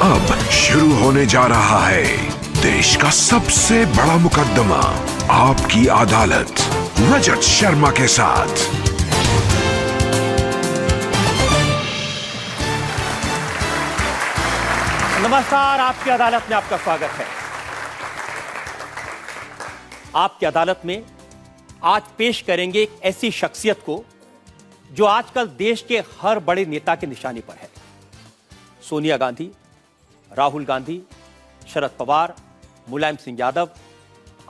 अब शुरू होने जा रहा है देश का सबसे बड़ा मुकदमा, आपकी अदालत, रजत शर्मा के साथ। नमस्कार, आपकी अदालत में आपका स्वागत है। आपकी अदालत में आज पेश करेंगे एक ऐसी शख्सियत को जो आजकल देश के हर बड़े नेता के निशाने पर है। सोनिया गांधी, राहुल गांधी, शरद पवार, मुलायम सिंह यादव,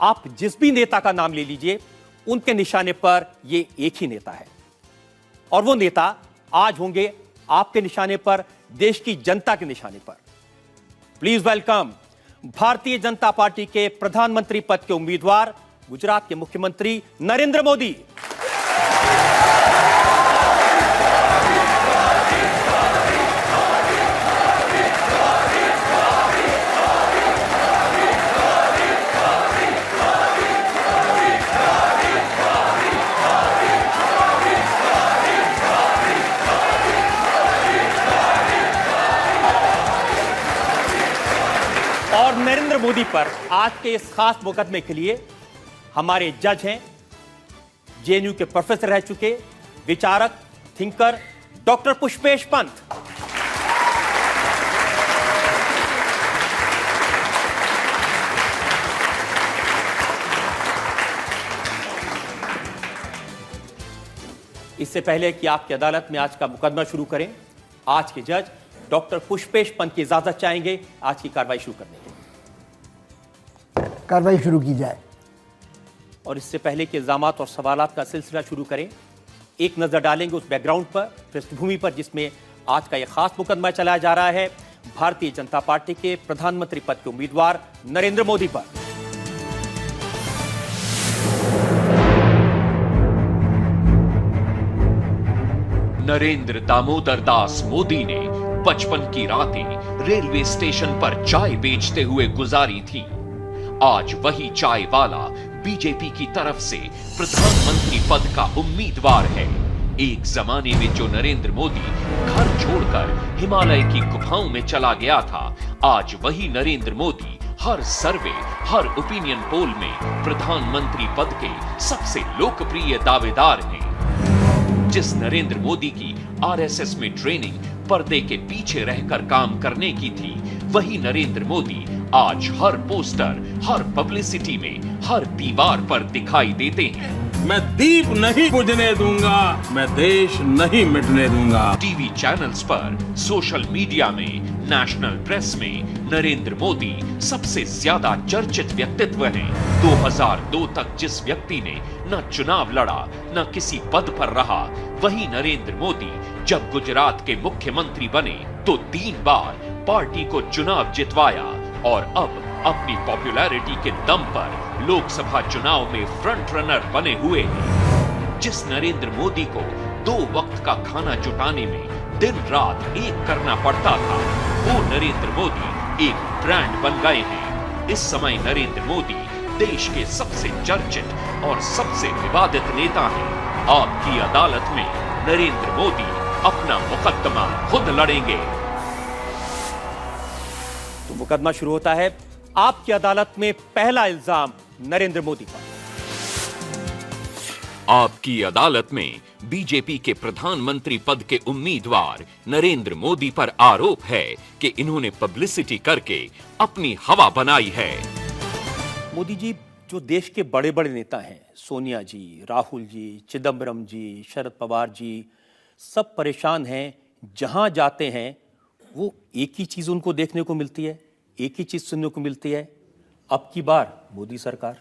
आप जिस भी नेता का नाम ले लीजिए, उनके निशाने पर ये एक ही नेता है। और वो नेता आज होंगे आपके निशाने पर, देश की जनता के निशाने पर। Please welcome Bharatiya Janata party के प्रधानमंत्री पद के उम्मीदवार, गुजरात के मुख्यमंत्री नरेंद्र मोदी। और नरेंद्र मोदी पर आज के इस खास मुकदमे के लिए हमारे जज हैं, जेएनयू के प्रोफेसर रह चुके विचारक, थिंकर डॉक्टर पुष्पेश पंत। इससे पहले कि आपकी अदालत में आज का मुकदमा शुरू करें, आज के जज डॉक्टर पुष्पेश पंत की इजाजत चाहेंगे आज की कार्रवाई शुरू करने के लिए। कार्रवाई शुरू की जाए। और इससे पहले कि इल्जामात और सवालात का सिलसिला शुरू करें, एक नजर डालेंगे उस बैकग्राउंड पर, पृष्ठभूमि पर, जिसमें आज का यह खास मुकदमा चलाया जा रहा है भारतीय जनता पार्टी के प्रधानमंत्री पद के उम्मीदवार नरेंद्र मोदी पर। नरेंद्र दामोदर दास मोदी ने बचपन की रातें रेलवे स्टेशन पर चाय बेचते हुए गुजारी थी। आज वही चाय वाला बीजेपी की तरफ से प्रधानमंत्री पद का उम्मीदवार है। एक जमाने में जो नरेंद्र मोदी घर छोड़कर हिमालय की गुफाओं में चला गया था, आज वही नरेंद्र मोदी हर सर्वे, हर ओपिनियन पोल में प्रधानमंत्री पद के सबसे लोकप्रिय दावेदार हैं। जिस नरेंद्र मोदी की आरएसएस में ट्रेनिंग पर्दे के पीछे रहकर काम करने की थी, वही नरेंद्र मोदी आज हर पोस्टर, हर पब्लिसिटी में, हर दीवार पर दिखाई देते हैं। मैं दीप नहीं बुझने दूंगा, मैं देश नहीं मिटने दूंगा। टीवी चैनल्स पर, सोशल मीडिया में, नेशनल प्रेस में नरेंद्र मोदी सबसे ज्यादा चर्चित व्यक्तित्व हैं। 2002 तक जिस व्यक्ति ने न चुनाव लड़ा, न किसी पद पर रहा, वही नरेंद्र मोदी जब गुजरात के मुख्यमंत्री बने तो 3 बार पार्टी को चुनाव जितवाया और अब अपनी पॉपुलैरिटी के दम पर लोकसभा चुनाव में फ्रंट रनर बने हुए हैं। जिस नरेंद्र मोदी को 2 वक्त का खाना जुटाने में दिन रात एक करना पड़ता था, वो नरेंद्र मोदी एक ब्रांड बन गए हैं। इस समय नरेंद्र मोदी देश के सबसे चर्चित और सबसे विवादित नेता हैं। आपकी अदालत में नरेंद्र मोदी अपना मुकदमा खुद लड़ेंगे। तो मुकदमा शुरू होता है। आपकी अदालत में पहला इल्जाम नरेंद्र मोदी पर। आपकी अदालत में बीजेपी के प्रधानमंत्री पद के उम्मीदवार नरेंद्र मोदी पर आरोप है कि इन्होंने पब्लिसिटी करके अपनी हवा बनाई है। मोदी जी, जो देश के बड़े बड़े नेता हैं, सोनिया जी, राहुल जी, चिदंबरम जी, शरद पवार जी, सब परेशान हैं। जहां जाते हैं वो एक ही चीज उनको देखने को मिलती है, एक ही चीज सुनने को मिलती है, अब की बार मोदी सरकार।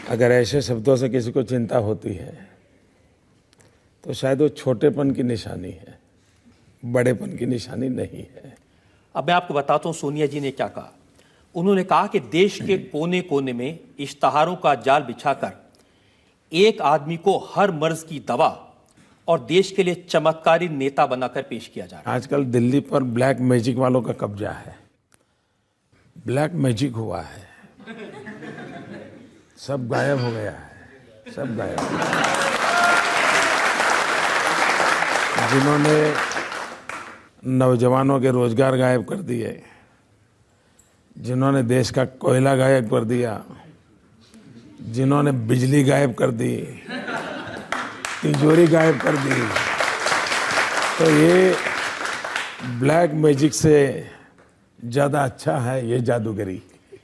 अगर ऐसे शब्दों से किसी को चिंता होती है तो शायद वो छोटेपन की निशानी है, बड़ेपन की निशानी नहीं है। अब मैं आपको बताता हूं सोनिया जी ने क्या कहा। उन्होंने कहा कि देश के कोने कोने में इश्तहारों का जाल बिछाकर एक आदमी को हर मर्ज की दवा और देश के लिए चमत्कारी नेता बनाकर पेश किया जा रहा है। आजकल दिल्ली पर ब्लैक मैजिक वालों का कब्जा है। ब्लैक मैजिक हुआ है, सब गायब हो गया है। सब गायब। जिन्होंने नौजवानों के रोजगार गायब कर दिए, जिन्होंने देश का कोयला गायब कर दिया, जिन्होंने बिजली गायब कर दी, तिजोरी गायब कर दी, तो ये ब्लैक मैजिक से ज्यादा अच्छा है ये जादूगरी।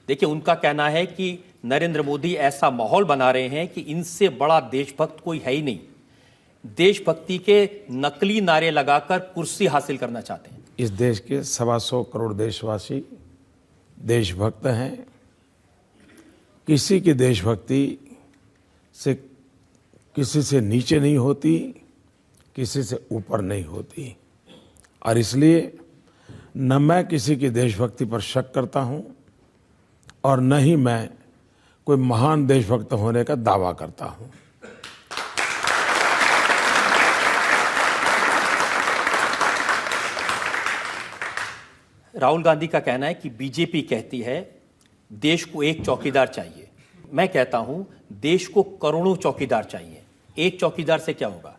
देखिए, उनका कहना है कि नरेंद्र मोदी ऐसा माहौल बना रहे हैं कि इनसे बड़ा देशभक्त कोई है ही नहीं। देशभक्ति के नकली नारे लगाकर कुर्सी हासिल करना चाहते हैं। इस देश के 125 करोड़ देशवासी देशभक्त हैं। किसी की देशभक्ति से किसी से नीचे नहीं होती, किसी से ऊपर नहीं होती, और इसलिए न मैं किसी की देशभक्ति पर शक करता हूं और न ही मैं कोई महान देशभक्त होने का दावा करता हूं। राहुल गांधी का कहना है कि बीजेपी कहती है देश को एक चौकीदार चाहिए। मैं कहता हूं देश को करोड़ों चौकीदार चाहिए। एक चौकीदार से क्या होगा?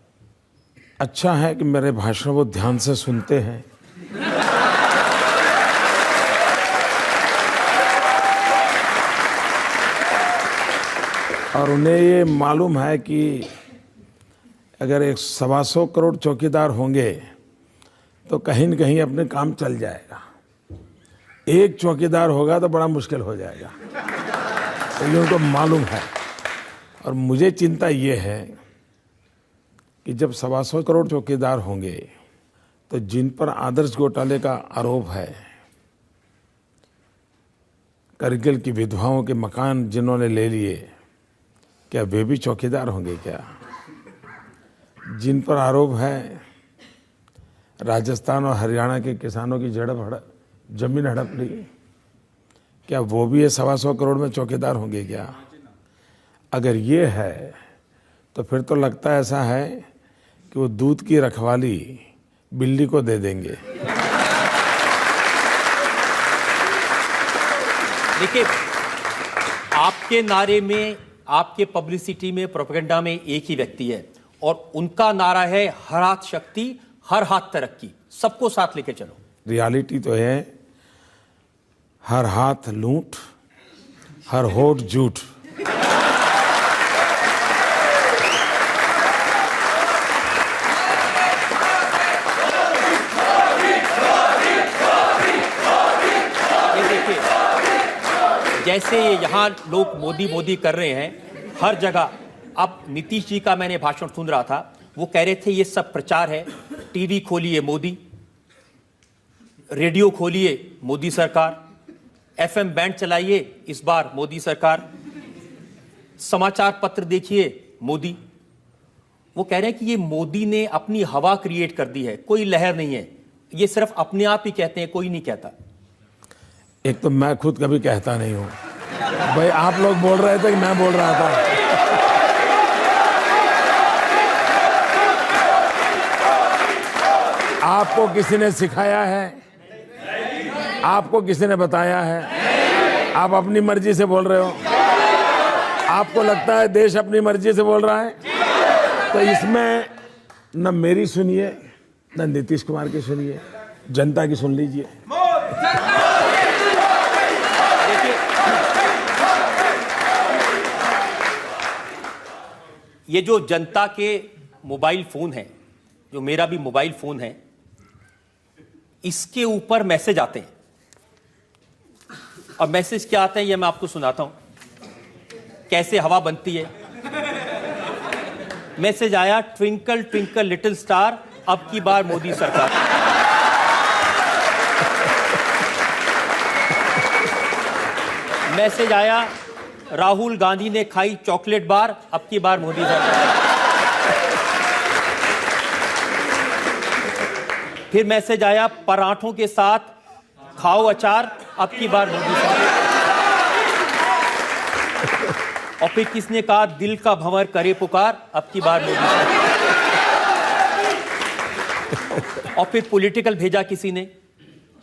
अच्छा है कि मेरे भाषण वो ध्यान से सुनते हैं। और उन्हें ये मालूम है कि अगर 125 करोड़ चौकीदार होंगे तो कहीं न कहीं अपने काम चल जाएगा। एक चौकीदार होगा तो बड़ा मुश्किल हो जाएगा, तो ये उनको मालूम है। और मुझे चिंता ये है कि जब 125 करोड़ चौकीदार होंगे तो जिन पर आदर्श घोटाले का आरोप है, करगिल की विधवाओं के मकान जिन्होंने ले लिए, क्या वे भी चौकीदार होंगे क्या? जिन पर आरोप है राजस्थान और हरियाणा के किसानों की जमीन हड़प ली, क्या वो भी ये 125 करोड़ में चौकीदार होंगे क्या? अगर ये है तो फिर तो लगता है ऐसा है कि वो दूध की रखवाली बिल्ली को दे देंगे। देखिए, आपके नारे में, आपके पब्लिसिटी में, प्रोपेगेंडा में एक ही व्यक्ति है और उनका नारा है हर हाथ शक्ति, हर हाथ तरक्की, सबको साथ लेके चलो। रियलिटी तो है हर हाथ लूट, हर होठ झूठ। जैसे ये यहाँ लोग मोदी मोदी कर रहे हैं हर जगह। अब नीतीश जी का मैंने भाषण सुन रहा था, वो कह रहे थे ये सब प्रचार है। टीवी खोलिए मोदी, रेडियो खोलिए मोदी सरकार, एफएम बैंड चलाइए इस बार मोदी सरकार, समाचार पत्र देखिए मोदी। वो कह रहे हैं कि ये मोदी ने अपनी हवा क्रिएट कर दी है, कोई लहर नहीं है, ये सिर्फ अपने आप ही कहते हैं, कोई नहीं कहता। एक तो मैं खुद कभी कहता नहीं हूं भाई, आप लोग बोल रहे थे कि मैं बोल रहा था। आपको किसी ने सिखाया है? आपको किसी ने बताया है? आप अपनी मर्जी से बोल रहे हो? आपको लगता है देश अपनी मर्जी से बोल रहा है? तो इसमें न मेरी सुनिए न नीतीश कुमार की सुनिए, जनता की सुन लीजिए। ये जो जनता के मोबाइल फोन है, जो मेरा भी मोबाइल फोन है, इसके ऊपर मैसेज आते हैं। और मैसेज क्या आते हैं ये मैं आपको सुनाता हूं, कैसे हवा बनती है। मैसेज आया, ट्विंकल ट्विंकल लिटिल स्टार, अब की बार मोदी सरकार। मैसेज आया, राहुल गांधी ने खाई चॉकलेट बार, अब की बार मोदी सरकार। फिर मैसेज आया, पराठों के साथ खाओ अचार, अब की बार मोदी सरकार। और फिर किसने कहा, दिल का भंवर करे पुकार, अब की बार मोदी सरकार। और फिर पॉलिटिकल भेजा किसी ने,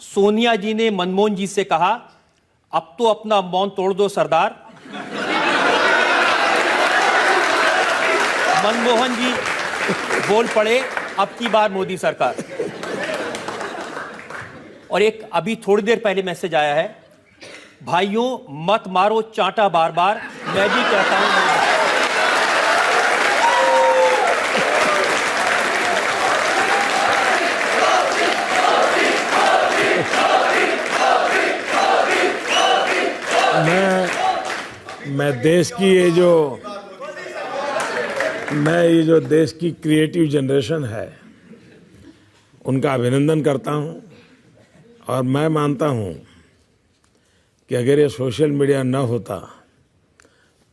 सोनिया जी ने मनमोहन जी से कहा, अब तो अपना मौन तोड़ दो सरदार। मनमोहन जी बोल पड़े, अब की बार मोदी सरकार। और एक अभी थोड़ी देर पहले मैसेज आया है, भाइयों मत मारो चांटा बार बार, मैं भी कहता हूं। मैं देश की ये जो देश की क्रिएटिव जनरेशन है उनका अभिनंदन करता हूं, और मैं मानता हूं कि अगर ये सोशल मीडिया न होता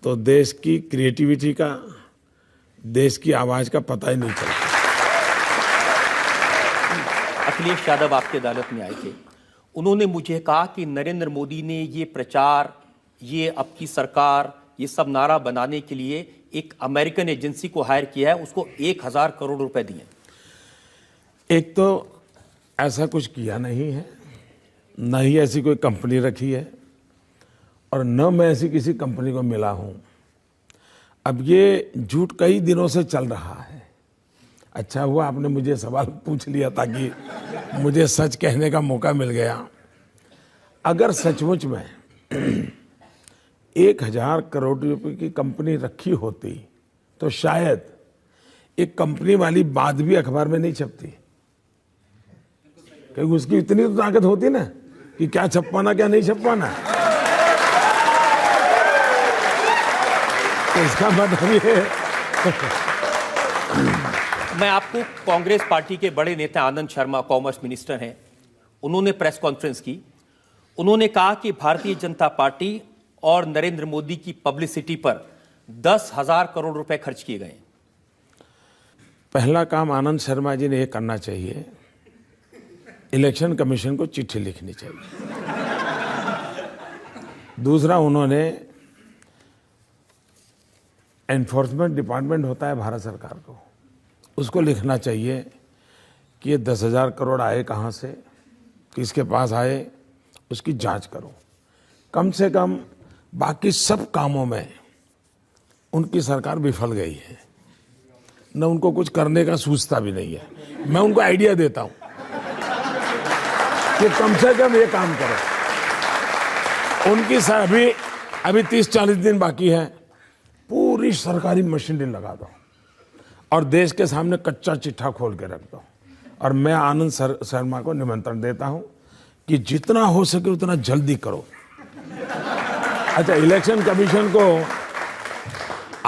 तो देश की क्रिएटिविटी का, देश की आवाज का पता ही नहीं चलता। अखिलेश यादव आपकी अदालत में आए थे, उन्होंने मुझे कहा कि नरेंद्र मोदी ने ये प्रचार, ये अब की सरकार, ये सब नारा बनाने के लिए एक अमेरिकन एजेंसी को हायर किया है, उसको 1000 करोड़ रुपए दिए। एक तो ऐसा कुछ किया नहीं है, न ही ऐसी कोई कंपनी रखी है, और न मैं ऐसी किसी कंपनी को मिला हूं। अब ये झूठ कई दिनों से चल रहा है। अच्छा हुआ आपने मुझे सवाल पूछ लिया ताकि मुझे सच कहने का मौका मिल गया। अगर सचमुच में 1000 करोड़ रुपए की कंपनी रखी होती तो शायद एक कंपनी वाली बात भी अखबार में नहीं छपती, क्योंकि उसकी इतनी तो ताकत होती ना कि क्या छपवाना क्या नहीं छपवाना। तो इसका मतलब ये मैं आपको कांग्रेस पार्टी के बड़े नेता आनंद शर्मा, कॉमर्स मिनिस्टर हैं, उन्होंने प्रेस कॉन्फ्रेंस की। उन्होंने कहा कि भारतीय जनता पार्टी और नरेंद्र मोदी की पब्लिसिटी पर 10,000 करोड़ रुपए खर्च किए गए। पहला काम आनंद शर्मा जी ने यह करना चाहिए, इलेक्शन कमीशन को चिट्ठी लिखनी चाहिए। दूसरा, उन्होंने एनफोर्समेंट डिपार्टमेंट होता है भारत सरकार को, उसको लिखना चाहिए कि ये 10,000 करोड़ आए कहाँ से, किसके पास आए, उसकी जांच करो। कम से कम बाकी सब कामों में उनकी सरकार विफल गई है, न उनको कुछ करने का सूझता भी नहीं है। मैं उनको आइडिया देता हूं कि कम से कम ये काम करो। उनकी अभी 30-40 दिन बाकी है, पूरी सरकारी मशीनरी लगा दो और देश के सामने कच्चा चिट्ठा खोल के रख दो। और मैं आनंद शर्मा को निमंत्रण देता हूं कि जितना हो सके उतना जल्दी करो। अच्छा, इलेक्शन कमीशन को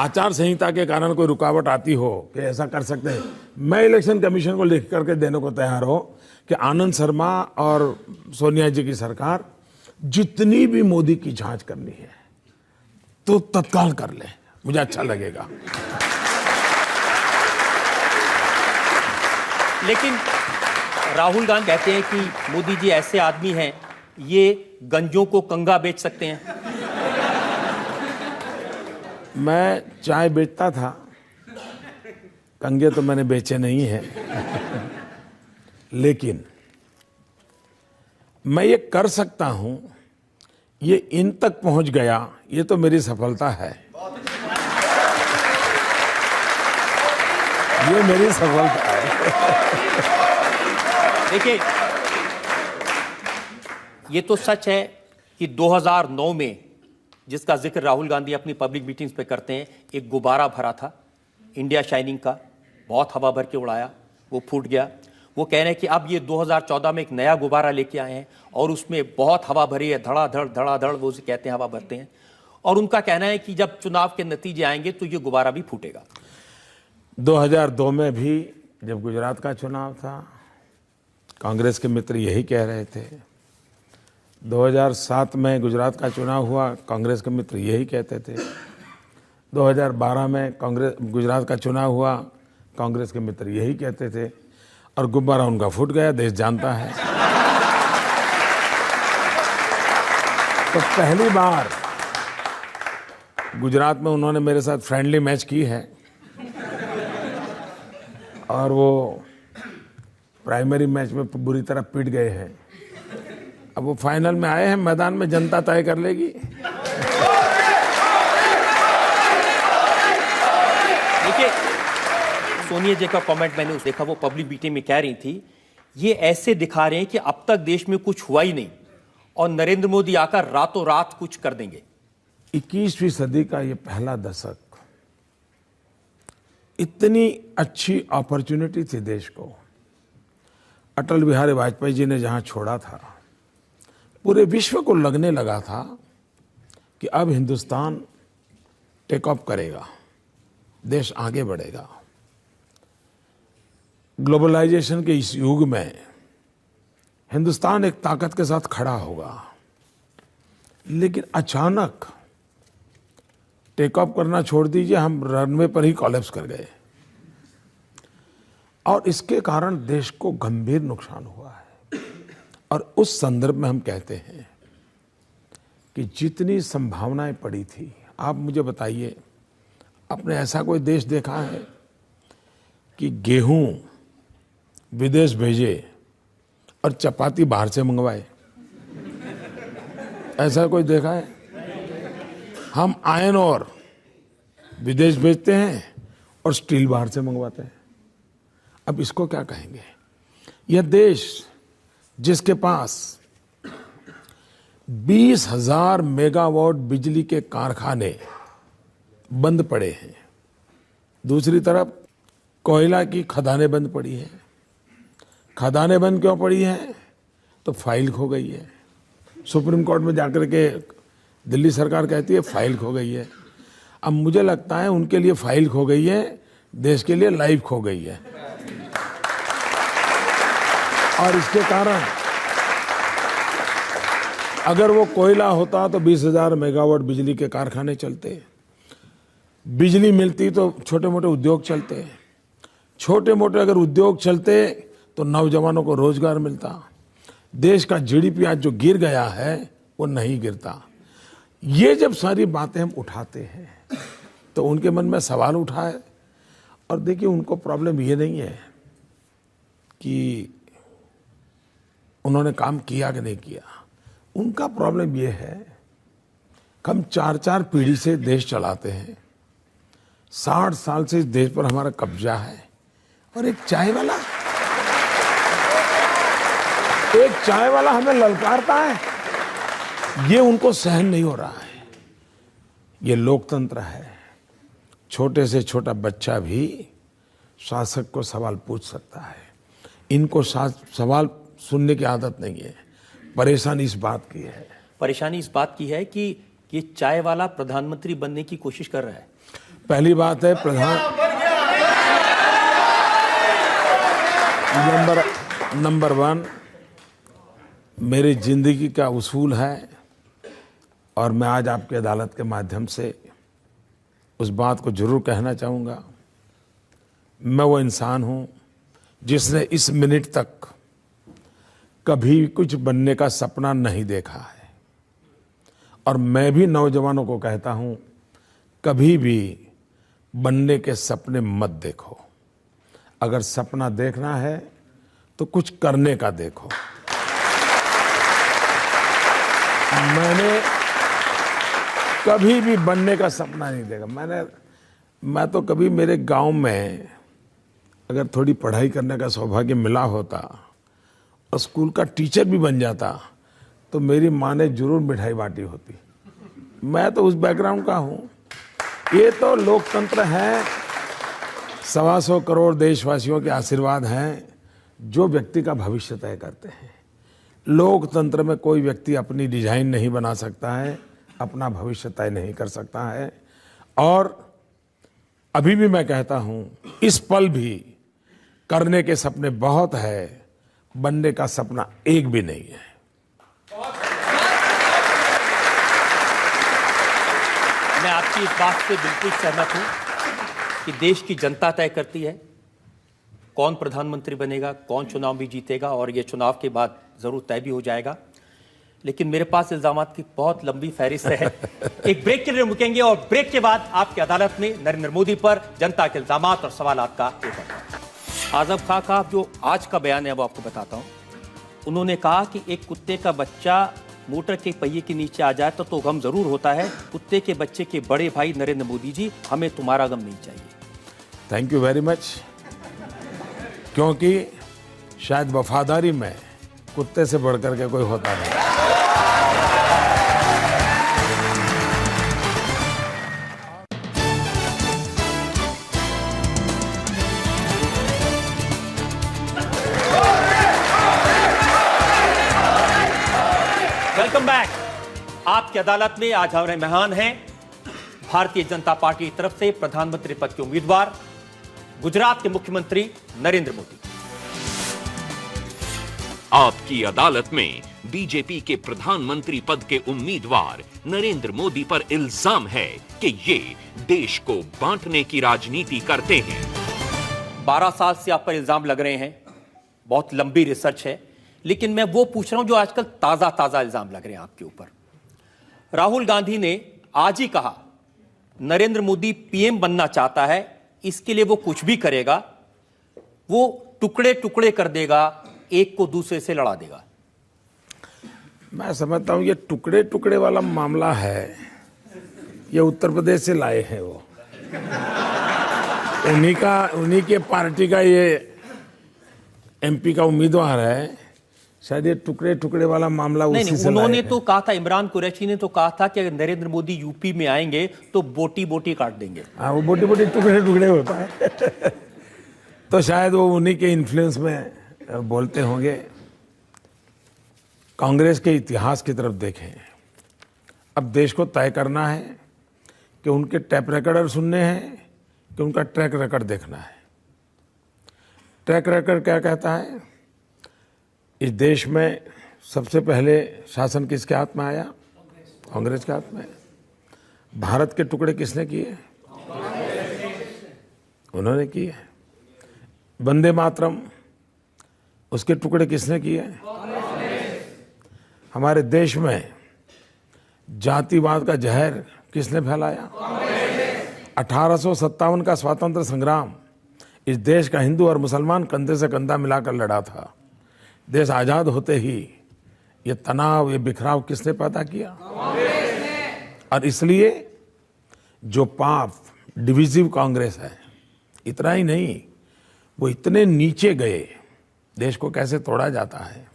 आचार संहिता के कारण कोई रुकावट आती हो कि ऐसा कर सकते हैं, मैं इलेक्शन कमीशन को लिख करके देने को तैयार हो कि आनंद शर्मा और सोनिया जी की सरकार जितनी भी मोदी की जांच करनी है तो तत्काल कर ले, मुझे अच्छा लगेगा। लेकिन राहुल गांधी कहते हैं कि मोदी जी ऐसे आदमी हैं, ये गंजों को कंगा बेच सकते हैं। मैं चाय बेचता था, कंगे तो मैंने बेचे नहीं हैं, लेकिन मैं ये कर सकता हूं, ये इन तक पहुंच गया, ये तो मेरी सफलता है। ये मेरी सफलता है। देखिए, ये तो सच है कि 2009 में, जिसका जिक्र राहुल गांधी अपनी पब्लिक मीटिंग्स पे करते हैं, एक गुब्बारा भरा था इंडिया शाइनिंग का, बहुत हवा भर के उड़ाया, वो फूट गया। वो कह रहे हैं कि अब ये 2014 में एक नया गुब्बारा लेके आए हैं और उसमें बहुत हवा भरी है, धड़ाधड़ वो उसे कहते हैं, हवा भरते हैं। और उनका कहना है कि जब चुनाव के नतीजे आएंगे तो ये गुब्बारा भी फूटेगा। 2002 में भी जब गुजरात का चुनाव था, कांग्रेस के मित्र यही कह रहे थे। 2007 में गुजरात का चुनाव हुआ, कांग्रेस के मित्र यही कहते थे। 2012 में गुजरात का चुनाव हुआ, कांग्रेस के मित्र यही कहते थे, और गुब्बारा उनका फूट गया, देश जानता है। तो पहली बार गुजरात में उन्होंने मेरे साथ फ्रेंडली मैच की है, और वो प्राइमरी मैच में बुरी तरह पिट गए हैं। अब वो फाइनल में आए हैं, मैदान में जनता तय कर लेगी। देखिए, सोनिया जी का कमेंट मैंने देखा, वो पब्लिक मीटिंग में कह रही थी, ये ऐसे दिखा रहे हैं कि अब तक देश में कुछ हुआ ही नहीं और नरेंद्र मोदी आकर रातों रात कुछ कर देंगे। 21वीं सदी का ये पहला दशक, इतनी अच्छी अपॉर्चुनिटी थी देश को। अटल बिहारी वाजपेयी जी ने जहां छोड़ा था, पूरे विश्व को लगने लगा था कि अब हिंदुस्तान टेक ऑफ करेगा, देश आगे बढ़ेगा। ग्लोबलाइजेशन के इस युग में हिंदुस्तान एक ताकत के साथ खड़ा होगा, लेकिन अचानक टेक ऑफ करना छोड़ दीजिए, हम रनवे पर ही कोलैप्स कर गए और इसके कारण देश को गंभीर नुकसान हुआ है। और उस संदर्भ में हम कहते हैं कि जितनी संभावनाएं पड़ी थी, आप मुझे बताइए, आपने ऐसा कोई देश देखा है कि गेहूं विदेश भेजे और चपाती बाहर से मंगवाए? ऐसा कोई देखा है? हम आयरन और विदेश भेजते हैं और स्टील बाहर से मंगवाते हैं। अब इसको क्या कहेंगे? यह देश जिसके पास 20,000 मेगावाट बिजली के कारखाने बंद पड़े हैं, दूसरी तरफ कोयला की खदानें बंद पड़ी हैं। खदानें बंद क्यों पड़ी हैं? तो फाइल खो गई है। सुप्रीम कोर्ट में जाकर के दिल्ली सरकार कहती है फाइल खो गई है। अब मुझे लगता है उनके लिए फाइल खो गई है, देश के लिए लाइफ खो गई है। और इसके कारण अगर वो कोयला होता तो 20,000 मेगावाट बिजली के कारखाने चलते, बिजली मिलती तो छोटे मोटे उद्योग चलते, छोटे मोटे अगर उद्योग चलते तो नौजवानों को रोजगार मिलता, देश का जीडीपी आज जो गिर गया है वो नहीं गिरता। ये जब सारी बातें हम उठाते हैं तो उनके मन में सवाल उठाए। और देखिए, उनको प्रॉब्लम ये नहीं है कि उन्होंने काम किया कि नहीं किया, उनका प्रॉब्लम ये है कि हम 4-4 पीढ़ी से देश चलाते हैं, 60 साल से इस देश पर हमारा कब्जा है, और एक चाय वाला हमें ललकारता है, ये उनको सहन नहीं हो रहा है। ये लोकतंत्र है, छोटे से छोटा बच्चा भी शासक को सवाल पूछ सकता है। इनको सवाल सुनने की आदत नहीं है। परेशानी इस बात की है, परेशानी इस बात की है कि ये चाय वाला प्रधानमंत्री बनने की कोशिश कर रहा है। पहली बात है, नंबर 1 मेरी जिंदगी का उसूल है, और मैं आज आपकी अदालत के माध्यम से उस बात को जरूर कहना चाहूँगा। मैं वो इंसान हूँ जिसने इस मिनट तक कभी कुछ बनने का सपना नहीं देखा है, और मैं भी नौजवानों को कहता हूँ, कभी भी बनने के सपने मत देखो। अगर सपना देखना है तो कुछ करने का देखो। मैंने कभी भी बनने का सपना नहीं देखा। मैं तो कभी मेरे गांव में अगर थोड़ी पढ़ाई करने का सौभाग्य मिला होता और स्कूल का टीचर भी बन जाता तो मेरी माँ ने जरूर मिठाई बांटी होती। मैं तो उस बैकग्राउंड का हूँ। ये तो लोकतंत्र है, 125 करोड़ देशवासियों के आशीर्वाद हैं जो व्यक्ति का भविष्य तय करते हैं। लोकतंत्र में कोई व्यक्ति अपनी डिजाइन नहीं बना सकता है, अपना भविष्य तय नहीं कर सकता है। और अभी भी मैं कहता हूं, इस पल भी करने के सपने बहुत है, बनने का सपना एक भी नहीं है। मैं आपकी इस बात से बिल्कुल सहमत हूं कि देश की जनता तय करती है कौन प्रधानमंत्री बनेगा, कौन चुनाव भी जीतेगा, और ये चुनाव के बाद जरूर तय भी हो जाएगा। लेकिन मेरे पास इल्जामात की बहुत लंबी फहरिस्त है। एक ब्रेक के लिए रुकेंगे और ब्रेक के बाद आपकी अदालत में नरेंद्र मोदी पर जनता के इल्जामात और सवालात का पेपर। आजम खां का जो आज का बयान है वो आपको बताता हूं। उन्होंने कहा कि एक कुत्ते का बच्चा मोटर के पहिए के नीचे आ जाए तो गम जरूर होता है, कुत्ते के बच्चे के बड़े भाई नरेंद्र मोदी जी, हमें तुम्हारा गम नहीं चाहिए। थैंक यू वेरी मच, क्योंकि शायद वफादारी में कुत्ते से बढ़कर के कोई होता नहीं। Welcome back. आपकी अदालत में आज हमारे मेहमान हैं भारतीय जनता पार्टी की तरफ से प्रधानमंत्री पद के उम्मीदवार गुजरात के मुख्यमंत्री नरेंद्र मोदी। आपकी अदालत में बीजेपी के प्रधानमंत्री पद के उम्मीदवार नरेंद्र मोदी पर इल्जाम है कि ये देश को बांटने की राजनीति करते हैं। 12 साल से आप पर इल्जाम लग रहे हैं, बहुत लंबी रिसर्च है, लेकिन मैं वो पूछ रहा हूं जो आजकल ताजा ताजा इल्जाम लग रहे हैं आपके ऊपर। राहुल गांधी ने आज ही कहा नरेंद्र मोदी पीएम बनना चाहता है, इसके लिए वो कुछ भी करेगा, वो टुकड़े टुकड़े कर देगा, एक को दूसरे से लड़ा देगा। मैं समझता हूं ये टुकड़े टुकड़े वाला मामला है, ये उत्तर प्रदेश से लाए हैं वो, उन्हीं के पार्टी का ये एमपी का उम्मीदवार है। शायद ये टुकड़े टुकड़े वाला मामला उसी से उन्होंने तो कहा था, इमरान कुरैशी ने तो कहा था कि अगर नरेंद्र मोदी यूपी में आएंगे तो बोटी बोटी काट देंगे। हाँ, वो बोटी बोटी टुकड़े टुकड़े होता है। तो शायद वो उन्हीं के इन्फ्लुएंस में बोलते होंगे। कांग्रेस के इतिहास की तरफ देखें, अब देश को तय करना है कि उनके टैप रिकॉर्डर सुनने हैं कि उनका ट्रैक रिकॉर्ड देखना है। ट्रैक रिकॉर्ड क्या कहता है? इस देश में सबसे पहले शासन किसके हाथ में आया? कांग्रेस के हाथ में। भारत के टुकड़े किसने किए? उन्होंने किए। वंदे मातरम, उसके टुकड़े किसने किए? हमारे देश में जातिवाद का जहर किसने फैलाया? 1857 का स्वातंत्र संग्राम, इस देश का हिंदू और मुसलमान कंधे से कंधा मिलाकर लड़ा था। देश आजाद होते ही ये तनाव, ये बिखराव किसने पैदा किया? और इसलिए जो पाप डिविजिव कांग्रेस है, इतना ही नहीं, वो इतने नीचे गए, देश को कैसे तोड़ा जाता है।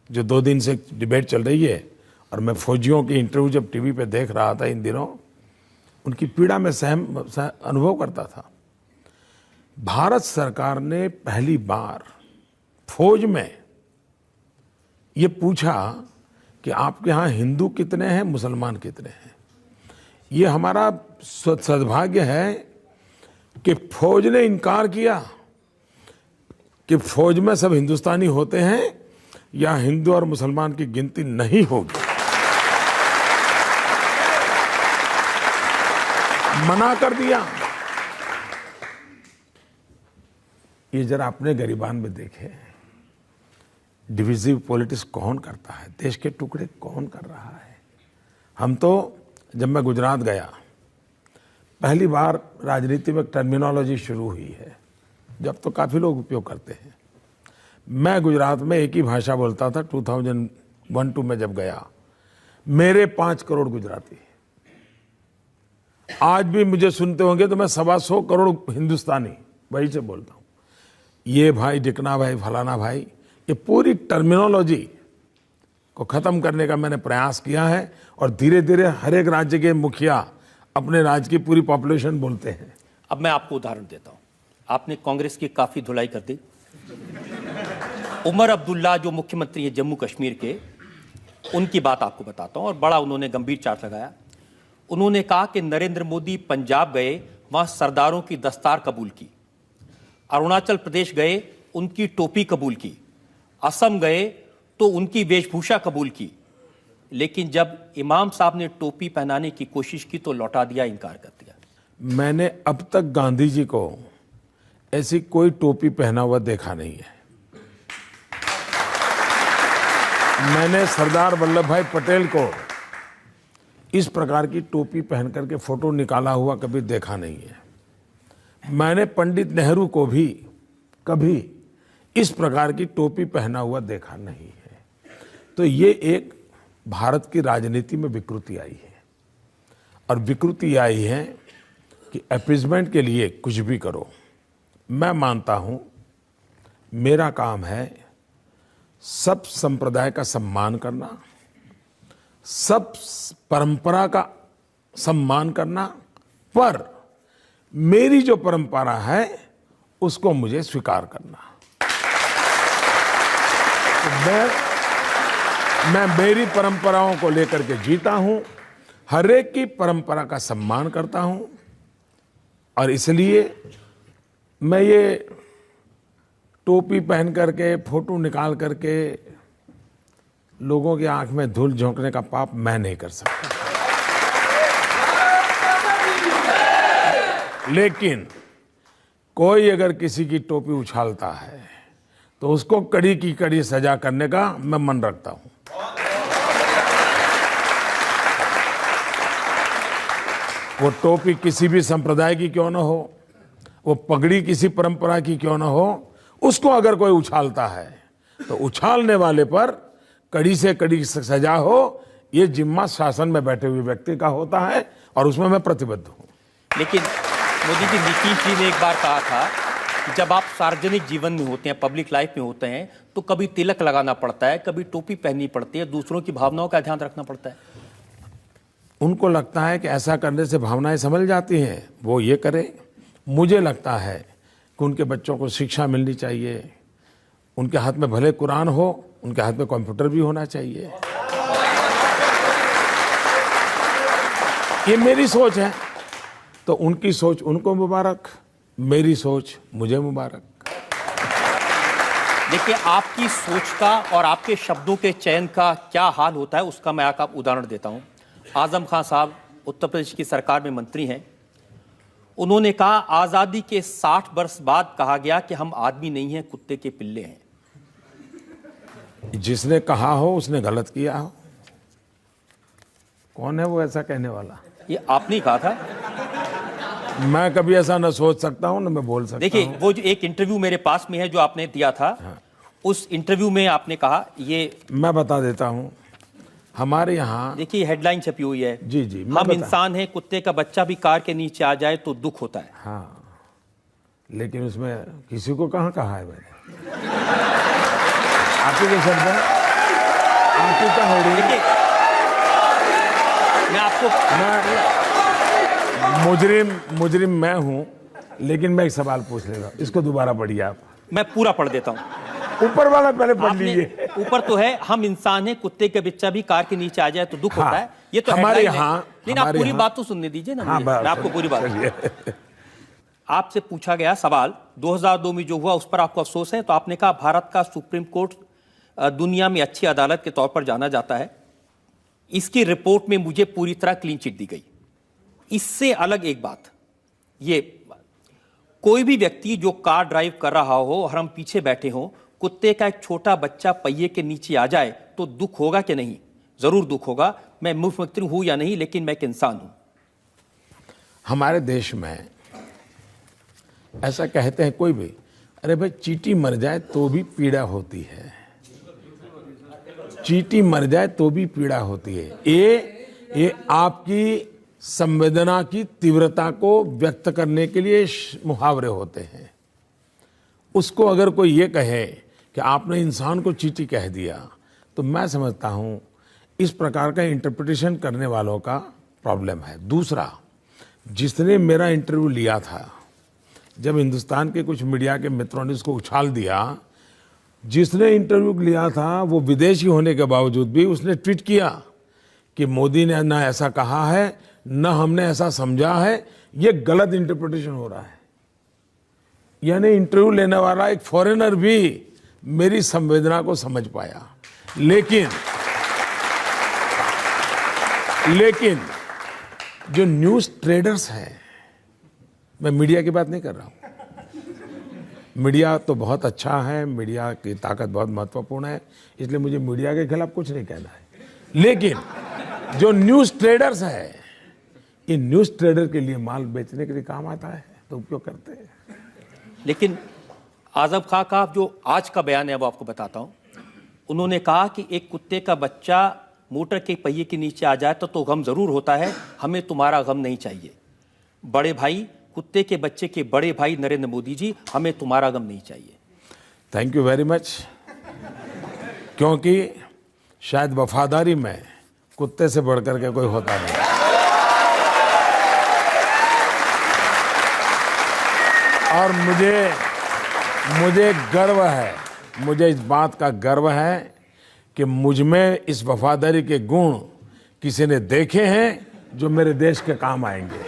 जो 2 दिन से डिबेट चल रही है, और मैं फौजियों की इंटरव्यू जब टीवी पे देख रहा था इन दिनों, उनकी पीड़ा में अनुभव करता था। भारत सरकार ने पहली बार फौज में ये पूछा कि आपके यहाँ हिंदू कितने हैं, मुसलमान कितने हैं। ये हमारा सद्भाग्य है कि फौज ने इनकार किया कि फौज में सब हिंदुस्तानी होते हैं या हिंदू और मुसलमान की गिनती नहीं होगी। मना कर दिया। ये जरा अपने गरिबान में देखें, डिविजिव पॉलिटिक्स कौन करता है, देश के टुकड़े कौन कर रहा है। हम तो, जब मैं गुजरात गया, पहली बार राजनीति में टर्मिनोलॉजी शुरू हुई है, जब तो काफी लोग उपयोग करते हैं। मैं गुजरात में एक ही भाषा बोलता था 2001-2 में जब गया। मेरे 5 करोड़ गुजराती, आज भी मुझे सुनते होंगे तो मैं 125 करोड़ हिंदुस्तानी वही से बोलता हूं। ये भाई, डिकना भाई, फलाना भाई, ये पूरी टर्मिनोलॉजी को खत्म करने का मैंने प्रयास किया है। और धीरे धीरे हर एक राज्य के मुखिया अपने राज्य की पूरी पॉपुलेशन बोलते हैं। अब मैं आपको उदाहरण देता हूं। आपने कांग्रेस की काफी धुलाई कर दी। उमर अब्दुल्ला जो मुख्यमंत्री है जम्मू कश्मीर के, उनकी बात आपको बताता हूं, और बड़ा उन्होंने गंभीर चार्ज लगाया। उन्होंने कहा कि नरेंद्र मोदी पंजाब गए, वहां सरदारों की दस्तार कबूल की। अरुणाचल प्रदेश गए, उनकी टोपी कबूल की। असम गए तो उनकी वेशभूषा कबूल की। लेकिन जब इमाम साहब ने टोपी पहनाने की कोशिश की तो लौटा दिया, इनकार कर दिया। मैंने अब तक गांधी जी को ऐसी कोई टोपी पहना हुआ देखा नहीं है। मैंने सरदार वल्लभ भाई पटेल को इस प्रकार की टोपी पहन करके फोटो निकाला हुआ कभी देखा नहीं है। मैंने पंडित नेहरू को भी कभी इस प्रकार की टोपी पहना हुआ देखा नहीं है। तो ये एक भारत की राजनीति में विकृति आई है, और विकृति आई है कि अपीजमेंट के लिए कुछ भी करो। मैं मानता हूं मेरा काम है सब संप्रदाय का सम्मान करना, सब परंपरा का सम्मान करना, पर मेरी जो परंपरा है उसको मुझे स्वीकार करना। तो मैं मेरी परंपराओं को लेकर के जीता हूं, हर एक की परंपरा का सम्मान करता हूं, और इसलिए मैं ये टोपी पहन करके फोटो निकाल करके लोगों की आंख में धूल झोंकने का पाप मैं नहीं कर सकता। लेकिन कोई अगर किसी की टोपी उछालता है तो उसको कड़ी की कड़ी सजा करने का मैं मन रखता हूं। वो टोपी किसी भी संप्रदाय की क्यों ना हो, वो पगड़ी किसी परंपरा की क्यों ना हो, उसको अगर कोई उछालता है तो उछालने वाले पर कड़ी से कड़ी सजा हो, ये जिम्मा शासन में बैठे हुए व्यक्ति का होता है और उसमें मैं प्रतिबद्ध हूं। लेकिन मोदी जी, नीतीश जी ने एक बार कहा था कि जब आप सार्वजनिक जीवन में होते हैं, पब्लिक लाइफ में होते हैं, तो कभी तिलक लगाना पड़ता है, कभी टोपी पहननी पड़ती है, दूसरों की भावनाओं का ध्यान रखना पड़ता है। उनको लगता है कि ऐसा करने से भावनाएं संभल जाती हैं, वो ये करे। मुझे लगता है कि उनके बच्चों को शिक्षा मिलनी चाहिए, उनके हाथ में भले कुरान हो, उनके हाथ में कंप्यूटर भी होना चाहिए। ये मेरी सोच है, तो उनकी सोच उनको मुबारक, मेरी सोच मुझे मुबारक। देखिए, आपकी सोच का और आपके शब्दों के चयन का क्या हाल होता है उसका मैं आपका उदाहरण देता हूं। आजम खान साहब उत्तर प्रदेश की सरकार में मंत्री हैं। उन्होंने कहा, आजादी के 60 वर्ष बाद कहा गया कि हम आदमी नहीं हैं, कुत्ते के पिल्ले हैं। जिसने कहा हो उसने गलत किया हो। कौन है वो ऐसा कहने वाला? ये आपने कहा था। मैं कभी ऐसा न सोच सकता हूं, न मैं बोल सकता हूं। देखिए, वो जो एक इंटरव्यू मेरे पास में है जो आपने दिया था, हाँ। उस इंटरव्यू में आपने कहा, ये मैं बता देता हूं, हमारे यहाँ देखिए हेडलाइन छपी हुई है, जी हम इंसान हैं, कुत्ते का बच्चा भी कार के नीचे आ जाए तो दुख होता है। हाँ, लेकिन उसमें किसी को कहाँ कहा है मैंने? आप ही के शब्द हैं, आप ही का है। देखिए, मैं आपको मुजरिम मैं हूं, लेकिन मैं एक सवाल पूछ लेगा, इसको दोबारा पढ़िए आप। मैं पूरा पढ़ देता हूं। ऊपर वाला पहले पढ़ लीजिए। ऊपर तो है, हम इंसान हैं, कुत्ते का बच्चा भी कार के नीचे आ जाए तो दुख होता है। ये तो हमारे हेडलाइन है। यहाँ, लेकिन आप पूरी बात तो सुनने दीजिए ना। हाँ, मैं आपको पूरी बात। आपसे पूछा गया सवाल 2002 में जो हुआ उस पर आपको अफसोस है, तो आपने कहा भारत का सुप्रीम कोर्ट दुनिया में अच्छी अदालत के तौर पर जाना जाता है। इसकी रिपोर्ट में मुझे पूरी तरह क्लीन चिट दी गई। इससे अलग एक बात, ये कोई भी व्यक्ति जो कार ड्राइव कर रहा हो और हम पीछे बैठे हों, कुत्ते का एक छोटा बच्चा पहिए के नीचे आ जाए तो दुख होगा कि नहीं? जरूर दुख होगा। मैं मुख्यमंत्री हूं या नहीं, लेकिन मैं एक इंसान हूं। हमारे देश में ऐसा कहते हैं कोई भी, अरे भाई चींटी मर जाए तो भी पीड़ा होती है, चींटी मर जाए तो भी पीड़ा होती है। ये आपकी संवेदना की तीव्रता को व्यक्त करने के लिए मुहावरे होते हैं। उसको अगर कोई ये कहे कि आपने इंसान को चींटी कह दिया, तो मैं समझता हूं इस प्रकार का इंटरप्रिटेशन करने वालों का प्रॉब्लम है। दूसरा, जिसने मेरा इंटरव्यू लिया था, जब हिंदुस्तान के कुछ मीडिया के मित्रों ने उसको उछाल दिया, जिसने इंटरव्यू लिया था वो विदेशी होने के बावजूद भी उसने ट्वीट किया कि मोदी ने ना ऐसा कहा है, न हमने ऐसा समझा है, ये गलत इंटरप्रिटेशन हो रहा है। यानी इंटरव्यू लेने वाला एक फॉरेनर भी मेरी संवेदना को समझ पाया। लेकिन जो न्यूज़ ट्रेडर्स हैं, मैं मीडिया की बात नहीं कर रहा हूं। मीडिया तो बहुत अच्छा है, मीडिया की ताकत बहुत महत्वपूर्ण है, इसलिए मुझे मीडिया के खिलाफ कुछ नहीं कहना है। लेकिन जो न्यूज़ ट्रेडर्स है, ये न्यूज़ ट्रेडर के लिए माल बेचने के लिए काम आता है, तो उपयोग करते हैं। लेकिन आजम खां का जो आज का बयान है वो आपको बताता हूं। उन्होंने कहा कि एक कुत्ते का बच्चा मोटर के पहिए के नीचे आ जाए तो गम जरूर होता है, हमें तुम्हारा गम नहीं चाहिए। बड़े भाई, कुत्ते के बच्चे के बड़े भाई नरेंद्र मोदी जी, हमें तुम्हारा गम नहीं चाहिए। Thank you very much. क्योंकि शायद वफादारी में कुत्ते से बढ़कर के कोई होता नहीं। और मुझे गर्व है, मुझे इस बात का गर्व है कि मुझ में इस वफादारी के गुण किसी ने देखे हैं जो मेरे देश के काम आएंगे।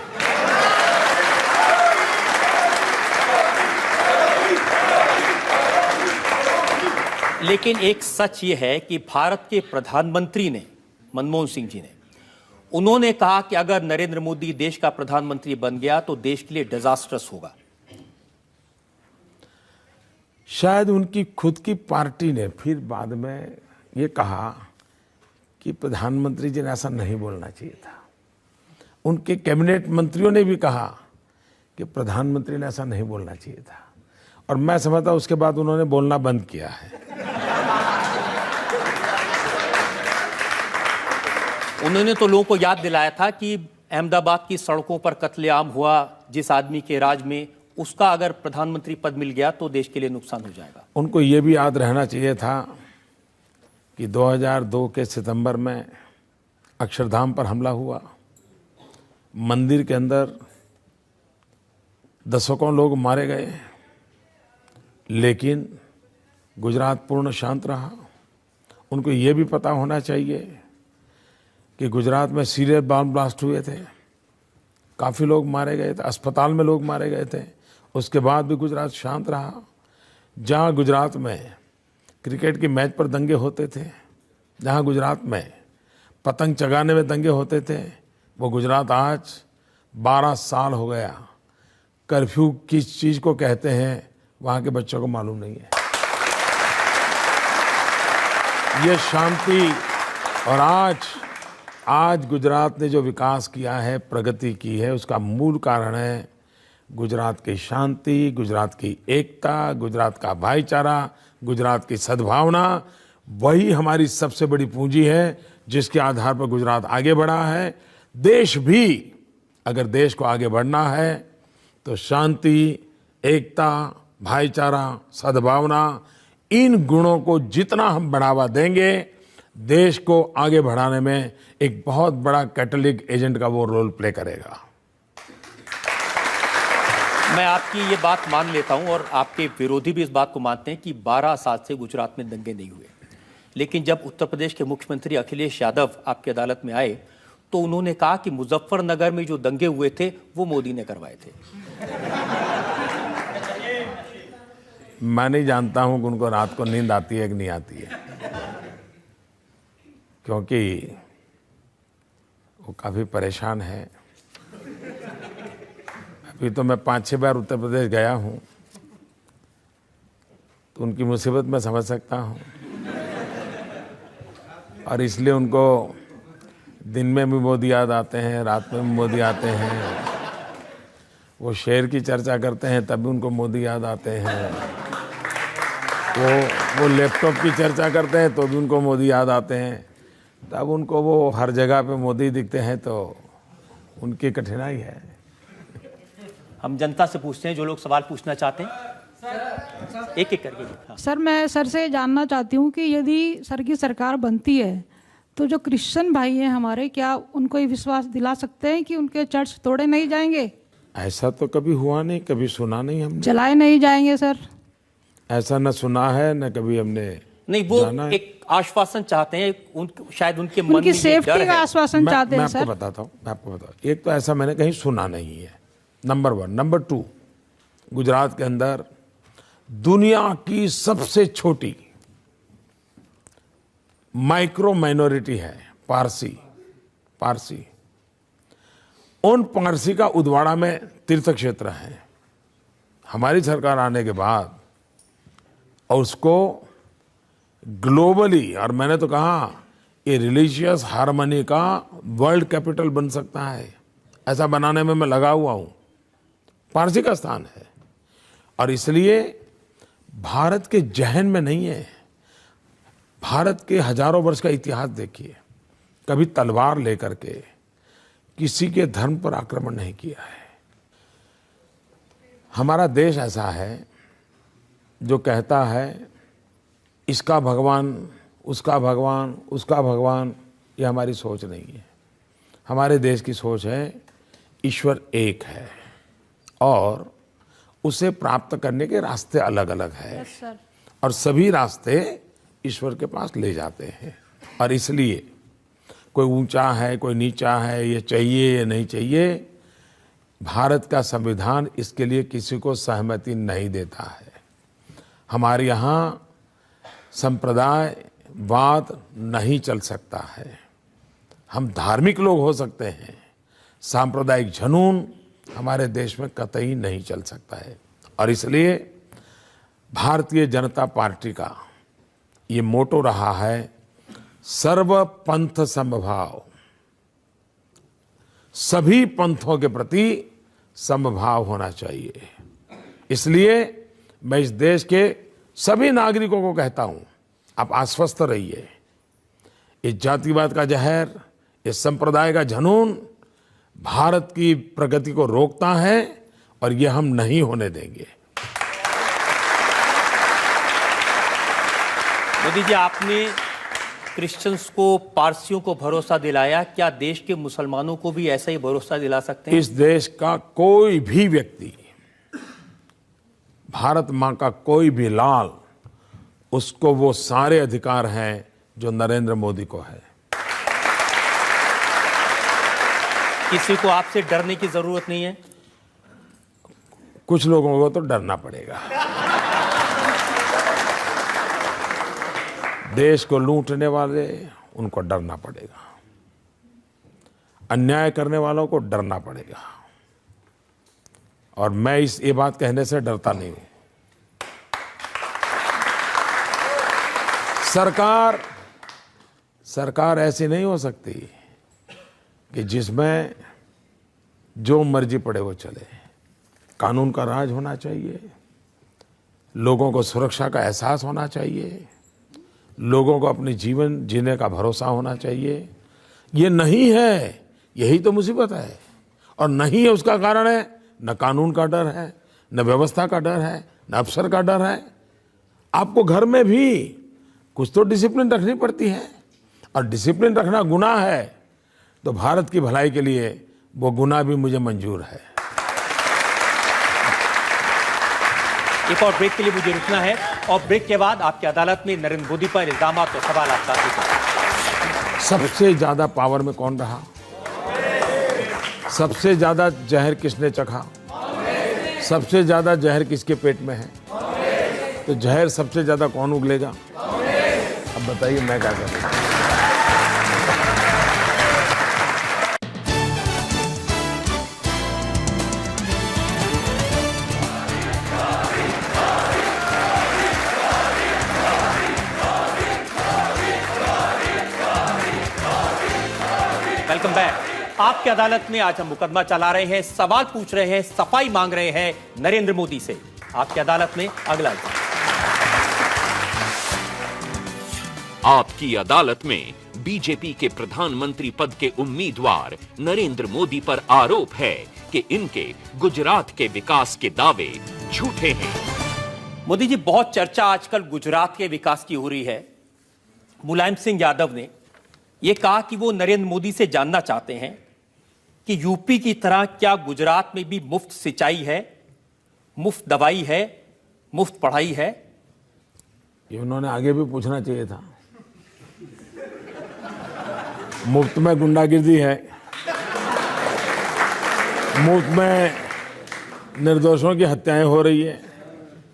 लेकिन एक सच ये है कि भारत के प्रधानमंत्री ने, मनमोहन सिंह जी ने, उन्होंने कहा कि अगर नरेंद्र मोदी देश का प्रधानमंत्री बन गया तो देश के लिए डिजास्टर्स होगा। शायद उनकी खुद की पार्टी ने फिर बाद में ये कहा कि प्रधानमंत्री जी ने ऐसा नहीं बोलना चाहिए था। उनके कैबिनेट मंत्रियों ने भी कहा कि प्रधानमंत्री ने ऐसा नहीं बोलना चाहिए था। और मैं समझता हूं उसके बाद उन्होंने बोलना बंद किया है। उन्होंने तो लोगों को याद दिलाया था कि अहमदाबाद की सड़कों पर कत्लेआम हुआ जिस आदमी के राज में, उसका अगर प्रधानमंत्री पद मिल गया तो देश के लिए नुकसान हो जाएगा। उनको ये भी याद रहना चाहिए था कि 2002 के सितंबर में अक्षरधाम पर हमला हुआ। मंदिर के अंदर दशकों लोग मारे गए, लेकिन गुजरात पूर्ण शांत रहा। उनको ये भी पता होना चाहिए कि गुजरात में सीरियस बम ब्लास्ट हुए थे, काफ़ी लोग मारे गए थे, अस्पताल में लोग मारे गए थे। उसके बाद भी गुजरात शांत रहा। जहाँ गुजरात में क्रिकेट की मैच पर दंगे होते थे, जहाँ गुजरात में पतंग चगाने में दंगे होते थे, वो गुजरात आज 12 साल हो गया कर्फ्यू किस चीज़ को कहते हैं वहाँ के बच्चों को मालूम नहीं है। ये शांति और आज गुजरात ने जो विकास किया है, प्रगति की है, उसका मूल कारण है गुजरात की शांति, गुजरात की एकता, गुजरात का भाईचारा, गुजरात की सद्भावना। वही हमारी सबसे बड़ी पूंजी है जिसके आधार पर गुजरात आगे बढ़ा है। देश भी अगर देश को आगे बढ़ना है तो शांति, एकता, भाईचारा, सद्भावना, इन गुणों को जितना हम बढ़ावा देंगे, देश को आगे बढ़ाने में एक बहुत बड़ा कैटलिक एजेंट का वो रोल प्ले करेगा। मैं आपकी ये बात मान लेता हूं और आपके विरोधी भी इस बात को मानते हैं कि 12 साल से गुजरात में दंगे नहीं हुए। लेकिन जब उत्तर प्रदेश के मुख्यमंत्री अखिलेश यादव आपकी अदालत में आए तो उन्होंने कहा कि मुजफ्फरनगर में जो दंगे हुए थे वो मोदी ने करवाए थे। मैं नहीं जानता हूं कि उनको रात को नींद आती है कि नहीं आती है, क्योंकि वो काफ़ी परेशान है। अभी तो मैं 5-6 बार उत्तर प्रदेश गया हूं, तो उनकी मुसीबत मैं समझ सकता हूं। और इसलिए उनको दिन में भी मोदी याद आते हैं, रात में भी मोदी आते हैं। वो शेर की चर्चा करते हैं तब भी उनको मोदी याद आते हैं। वो लैपटॉप की चर्चा करते हैं तो भी उनको मोदी याद आते हैं। तब उनको वो हर जगह पे मोदी दिखते हैं, तो उनकी कठिनाई है। हम जनता से पूछते हैं जो लोग सवाल पूछना चाहते हैं, एक एक करके। हाँ। सर, मैं सर से जानना चाहती हूँ कि यदि सर की सरकार बनती है तो जो क्रिश्चियन भाई हैं हमारे, क्या उनको ये विश्वास दिला सकते हैं कि उनके चर्च तोड़े नहीं जाएंगे? ऐसा तो कभी हुआ नहीं, कभी सुना नहीं हमने। जलाए नहीं जाएंगे सर? ऐसा न सुना है न कभी हमने नहीं, वो एक आश्वासन चाहते हैं, शायद उनके मन में उनकी सेफ्टी का आश्वासन चाहते हैं सर। मैं आपको बताता हूँ। एक तो ऐसा मैंने कहीं सुना नहीं है, नंबर 1। नंबर 2, गुजरात के अंदर दुनिया की सबसे छोटी माइक्रो माइनॉरिटी है पारसी। उन पारसी का उदवाड़ा में तीर्थ क्षेत्र है। हमारी सरकार आने के बाद और उसको ग्लोबली, और मैंने तो कहा ये रिलीजियस हार्मनी का वर्ल्ड कैपिटल बन सकता है, ऐसा बनाने में मैं लगा हुआ हूं। पारसी का स्थान है और इसलिए भारत के जहन में नहीं है। भारत के हजारों वर्ष का इतिहास देखिए, कभी तलवार लेकर के किसी के धर्म पर आक्रमण नहीं किया है। हमारा देश ऐसा है जो कहता है इसका भगवान, उसका भगवान, उसका भगवान, ये हमारी सोच नहीं है। हमारे देश की सोच है ईश्वर एक है और उसे प्राप्त करने के रास्ते अलग अलग है। Yes sir. और सभी रास्ते ईश्वर के पास ले जाते हैं। और इसलिए कोई ऊंचा है, कोई नीचा है, ये चाहिए या नहीं चाहिए, भारत का संविधान इसके लिए किसी को सहमति नहीं देता है। हमारे यहाँ संप्रदायवाद नहीं चल सकता है। हम धार्मिक लोग हो सकते हैं, सांप्रदायिक जुनून हमारे देश में कतई नहीं चल सकता है। और इसलिए भारतीय जनता पार्टी का ये मोटो रहा है सर्व पंथ समभाव, सभी पंथों के प्रति समभाव होना चाहिए। इसलिए मैं इस देश के सभी नागरिकों को कहता हूं, आप आश्वस्त रहिए। इस जातिवाद का जहर, इस संप्रदाय का जुनून भारत की प्रगति को रोकता है और ये हम नहीं होने देंगे। मोदी जी, आपने क्रिश्चियंस को, पारसियों को भरोसा दिलाया, क्या देश के मुसलमानों को भी ऐसा ही भरोसा दिला सकते हैं? इस देश का कोई भी व्यक्ति, भारत मां का कोई भी लाल, उसको वो सारे अधिकार हैं जो नरेंद्र मोदी को है। किसी को आपसे डरने की जरूरत नहीं है? कुछ लोगों को तो डरना पड़ेगा। देश को लूटने वाले, उनको डरना पड़ेगा। अन्याय करने वालों को डरना पड़ेगा। और मैं ये बात कहने से डरता नहीं हूं। सरकार ऐसी नहीं हो सकती कि जिसमें जो मर्जी पड़े वो चले। कानून का राज होना चाहिए, लोगों को सुरक्षा का एहसास होना चाहिए, लोगों को अपने जीवन जीने का भरोसा होना चाहिए। ये नहीं है, यही तो मुसीबत है। और नहीं है उसका कारण है न कानून का डर है, न व्यवस्था का डर है, न अफसर का डर है। आपको घर में भी कुछ तो डिसिप्लिन रखनी पड़ती है, और डिसिप्लिन रखना गुनाह है तो भारत की भलाई के लिए वो गुनाह भी मुझे मंजूर है। एक और ब्रेक के लिए मुझे रुकना है, और ब्रेक के बाद आपकी अदालत में नरेंद्र मोदी पर इल्जाम और सवाल आपका। सबसे ज्यादा पावर में कौन रहा? सबसे ज्यादा जहर किसने चखा? सबसे ज्यादा जहर किसके पेट में है? तो जहर सबसे ज्यादा कौन उगलेगा? अब बताइए मैं क्या करूं? Welcome back. आपकी अदालत में आज हम मुकदमा चला रहे हैं, सवाल पूछ रहे हैं, सफाई मांग रहे हैं नरेंद्र मोदी से। आपकी अदालत में अगला इल्जाम। आपकी अदालत में बीजेपी के प्रधानमंत्री पद के उम्मीदवार नरेंद्र मोदी पर आरोप है कि इनके गुजरात के विकास के दावे झूठे हैं। मोदी जी, बहुत चर्चा आजकल गुजरात के विकास की हो रही है। मुलायम सिंह यादव ने यह कहा कि वो नरेंद्र मोदी से जानना चाहते हैं कि यूपी की तरह क्या गुजरात में भी मुफ्त सिंचाई है, मुफ्त दवाई है, मुफ्त पढ़ाई है? ये उन्होंने आगे भी पूछना चाहिए था। मुफ्त में गुंडागिर्दी है, मुफ्त में निर्दोषों की हत्याएं हो रही है,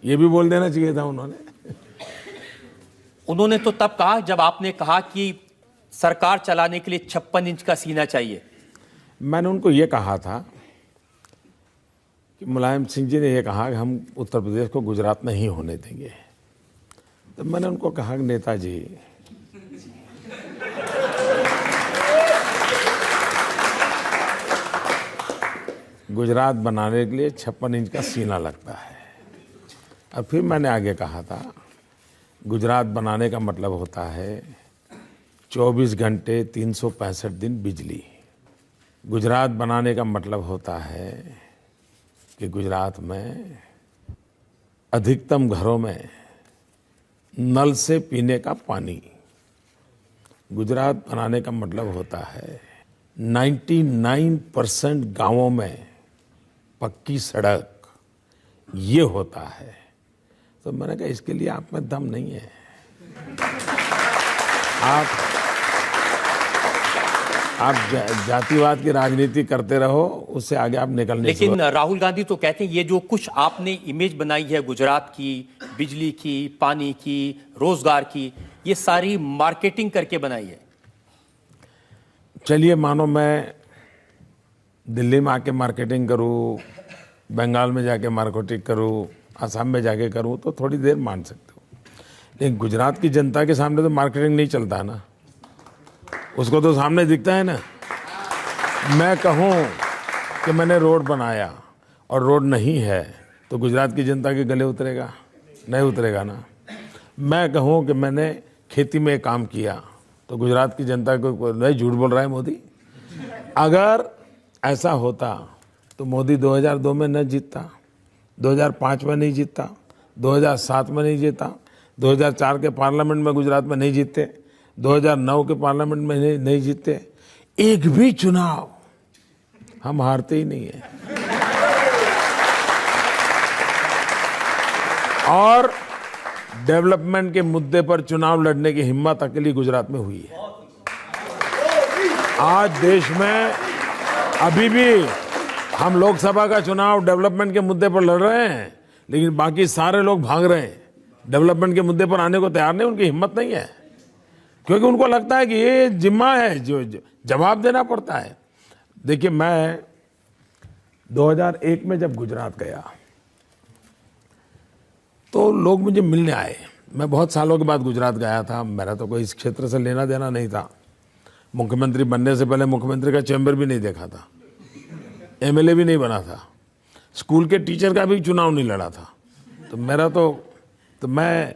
ये भी बोल देना चाहिए था उन्होंने तो तब कहा जब आपने कहा कि सरकार चलाने के लिए 56 इंच का सीना चाहिए। मैंने उनको ये कहा था कि मुलायम सिंह जी ने ये कहा कि हम उत्तर प्रदेश को गुजरात नहीं होने देंगे। तो मैंने उनको कहा कि नेताजी, गुजरात बनाने के लिए 56 इंच का सीना लगता है। और फिर मैंने आगे कहा था, गुजरात बनाने का मतलब होता है 24 घंटे 365 दिन बिजली। गुजरात बनाने का मतलब होता है कि गुजरात में अधिकतम घरों में नल से पीने का पानी, गुजरात बनाने का मतलब होता है 99% गांवों में पक्की सड़क, ये होता है। तो मैंने कहा इसके लिए आप में दम नहीं है। आप जातिवाद की राजनीति करते रहो, उससे आगे आप निकल नहीं सकते। लेकिन राहुल गांधी तो कहते हैं ये जो कुछ आपने इमेज बनाई है गुजरात की, बिजली की, पानी की, रोजगार की, ये सारी मार्केटिंग करके बनाई है। चलिए मानो मैं दिल्ली में आके मार्केटिंग करूं, बंगाल में जाके मार्केटिंग करूं, असम में जाके करूं तो थोड़ी देर मान सकते हो, लेकिन गुजरात की जनता के सामने तो मार्केटिंग नहीं चलता ना, उसको तो सामने दिखता है ना। मैं कहूं कि मैंने रोड बनाया और रोड नहीं है तो गुजरात की जनता के गले उतरेगा? नहीं उतरेगा ना। मैं कहूं कि मैंने खेती में काम किया तो गुजरात की जनता को नहीं, झूठ बोल रहा है मोदी। अगर ऐसा होता तो मोदी 2002 में न जीतता, 2005 में नहीं जीतता, 2007 में नहीं जीता, 2004 के पार्लियामेंट में गुजरात में नहीं जीते, 2009 के पार्लियामेंट में नहीं जीते। एक भी चुनाव हम हारते ही नहीं है। और डेवलपमेंट के मुद्दे पर चुनाव लड़ने की हिम्मत अकेली गुजरात में हुई है। आज देश में अभी भी हम लोकसभा का चुनाव डेवलपमेंट के मुद्दे पर लड़ रहे हैं, लेकिन बाकी सारे लोग भाग रहे हैं, डेवलपमेंट के मुद्दे पर आने को तैयार नहीं, उनकी हिम्मत नहीं है, क्योंकि उनको लगता है कि ये जिम्मा है जो जवाब देना पड़ता है। देखिए मैं 2001 में जब गुजरात गया तो लोग मुझे मिलने आए। मैं बहुत सालों के बाद गुजरात गया था, मेरा तो कोई इस क्षेत्र से लेना देना नहीं था। मुख्यमंत्री बनने से पहले मुख्यमंत्री का चैम्बर भी नहीं देखा था, एमएलए भी नहीं बना था, स्कूल के टीचर का भी चुनाव नहीं लड़ा था। तो मेरा तो मैं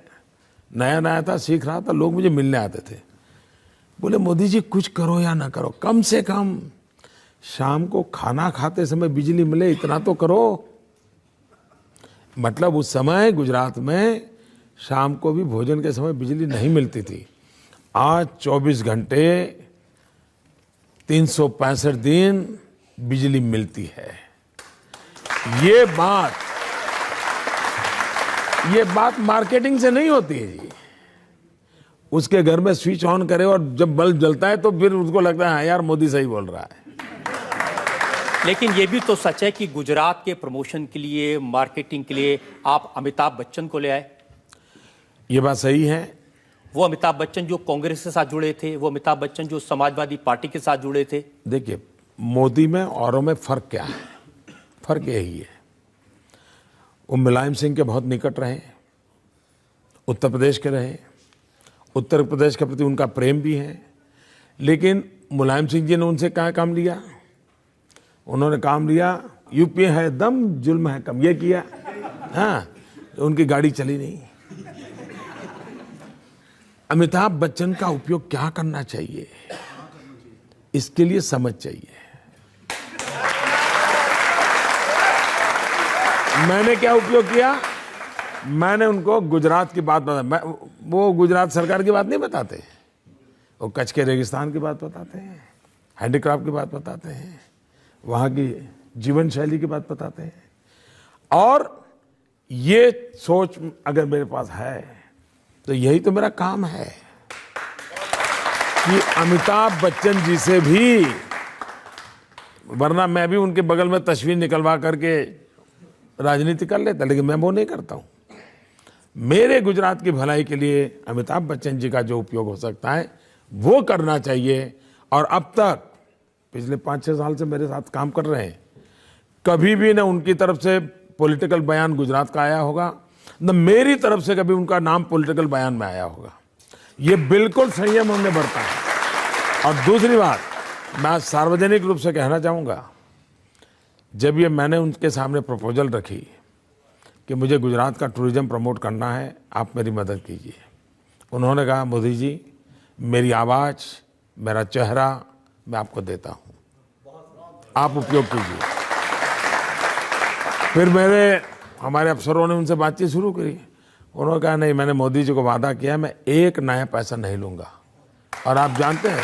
नया नया था, सीख रहा था, लोग मुझे मिलने आते थे। बोले मोदी जी कुछ करो या ना करो, कम से कम शाम को खाना खाते समय बिजली मिले, इतना तो करो। मतलब उस समय गुजरात में शाम को भी भोजन के समय बिजली नहीं मिलती थी। आज 24 घंटे 365 दिन बिजली मिलती है। ये बात मार्केटिंग से नहीं होती है जी। उसके घर में स्विच ऑन करे और जब बल्ब जलता है तो फिर उसको लगता है हाँ यार मोदी सही बोल रहा है। लेकिन ये भी तो सच है कि गुजरात के प्रमोशन के लिए, मार्केटिंग के लिए आप अमिताभ बच्चन को ले आए। ये बात सही है। वो अमिताभ बच्चन जो कांग्रेस के साथ जुड़े थे, वो अमिताभ बच्चन जो समाजवादी पार्टी के साथ जुड़े थे। देखिए मोदी में औरों में फर्क क्या है? फर्क यही है, वो मुलायम सिंह के बहुत निकट रहे, उत्तर प्रदेश के रहे, उत्तर प्रदेश के प्रति उनका प्रेम भी है। लेकिन मुलायम सिंह जी ने उनसे क्या काम लिया? उन्होंने काम लिया यूपी है दम, जुल्म है कम, ये किया। हाँ, उनकी गाड़ी चली नहीं। अमिताभ बच्चन का उपयोग क्या करना चाहिए, इसके लिए समझ चाहिए। मैंने क्या उपयोग किया? मैंने उनको गुजरात की बात बता, वो गुजरात सरकार की बात नहीं बताते, वो कच्छ के रेगिस्तान की बात बताते हैं, हैंडीक्राफ्ट की बात बताते हैं, वहाँ की जीवन शैली की बात बताते हैं। और ये सोच अगर मेरे पास है तो यही तो मेरा काम है कि अमिताभ बच्चन जी से भी, वरना मैं भी उनके बगल में तस्वीर निकलवा करके राजनीति कर लेता, लेकिन मैं वो नहीं करता हूँ। मेरे गुजरात की भलाई के लिए अमिताभ बच्चन जी का जो उपयोग हो सकता है वो करना चाहिए। और अब तक पिछले 5-6 साल से मेरे साथ काम कर रहे हैं, कभी भी न उनकी तरफ से पॉलिटिकल बयान गुजरात का आया होगा, न मेरी तरफ से कभी उनका नाम पॉलिटिकल बयान में आया होगा। ये बिल्कुल संयम हमने बरता है। और दूसरी बात, मैं सार्वजनिक रूप से कहना चाहूँगा, जब ये मैंने उनके सामने प्रपोजल रखी कि मुझे गुजरात का टूरिज्म प्रमोट करना है, आप मेरी मदद कीजिए, उन्होंने कहा मोदी जी मेरी आवाज़, मेरा चेहरा मैं आपको देता हूँ, आप उपयोग कीजिए। फिर हमारे अफसरों ने उनसे बातचीत शुरू करी। उन्होंने कहा नहीं, मैंने मोदी जी को वादा किया मैं एक नया पैसा नहीं लूंगा। और आप जानते हैं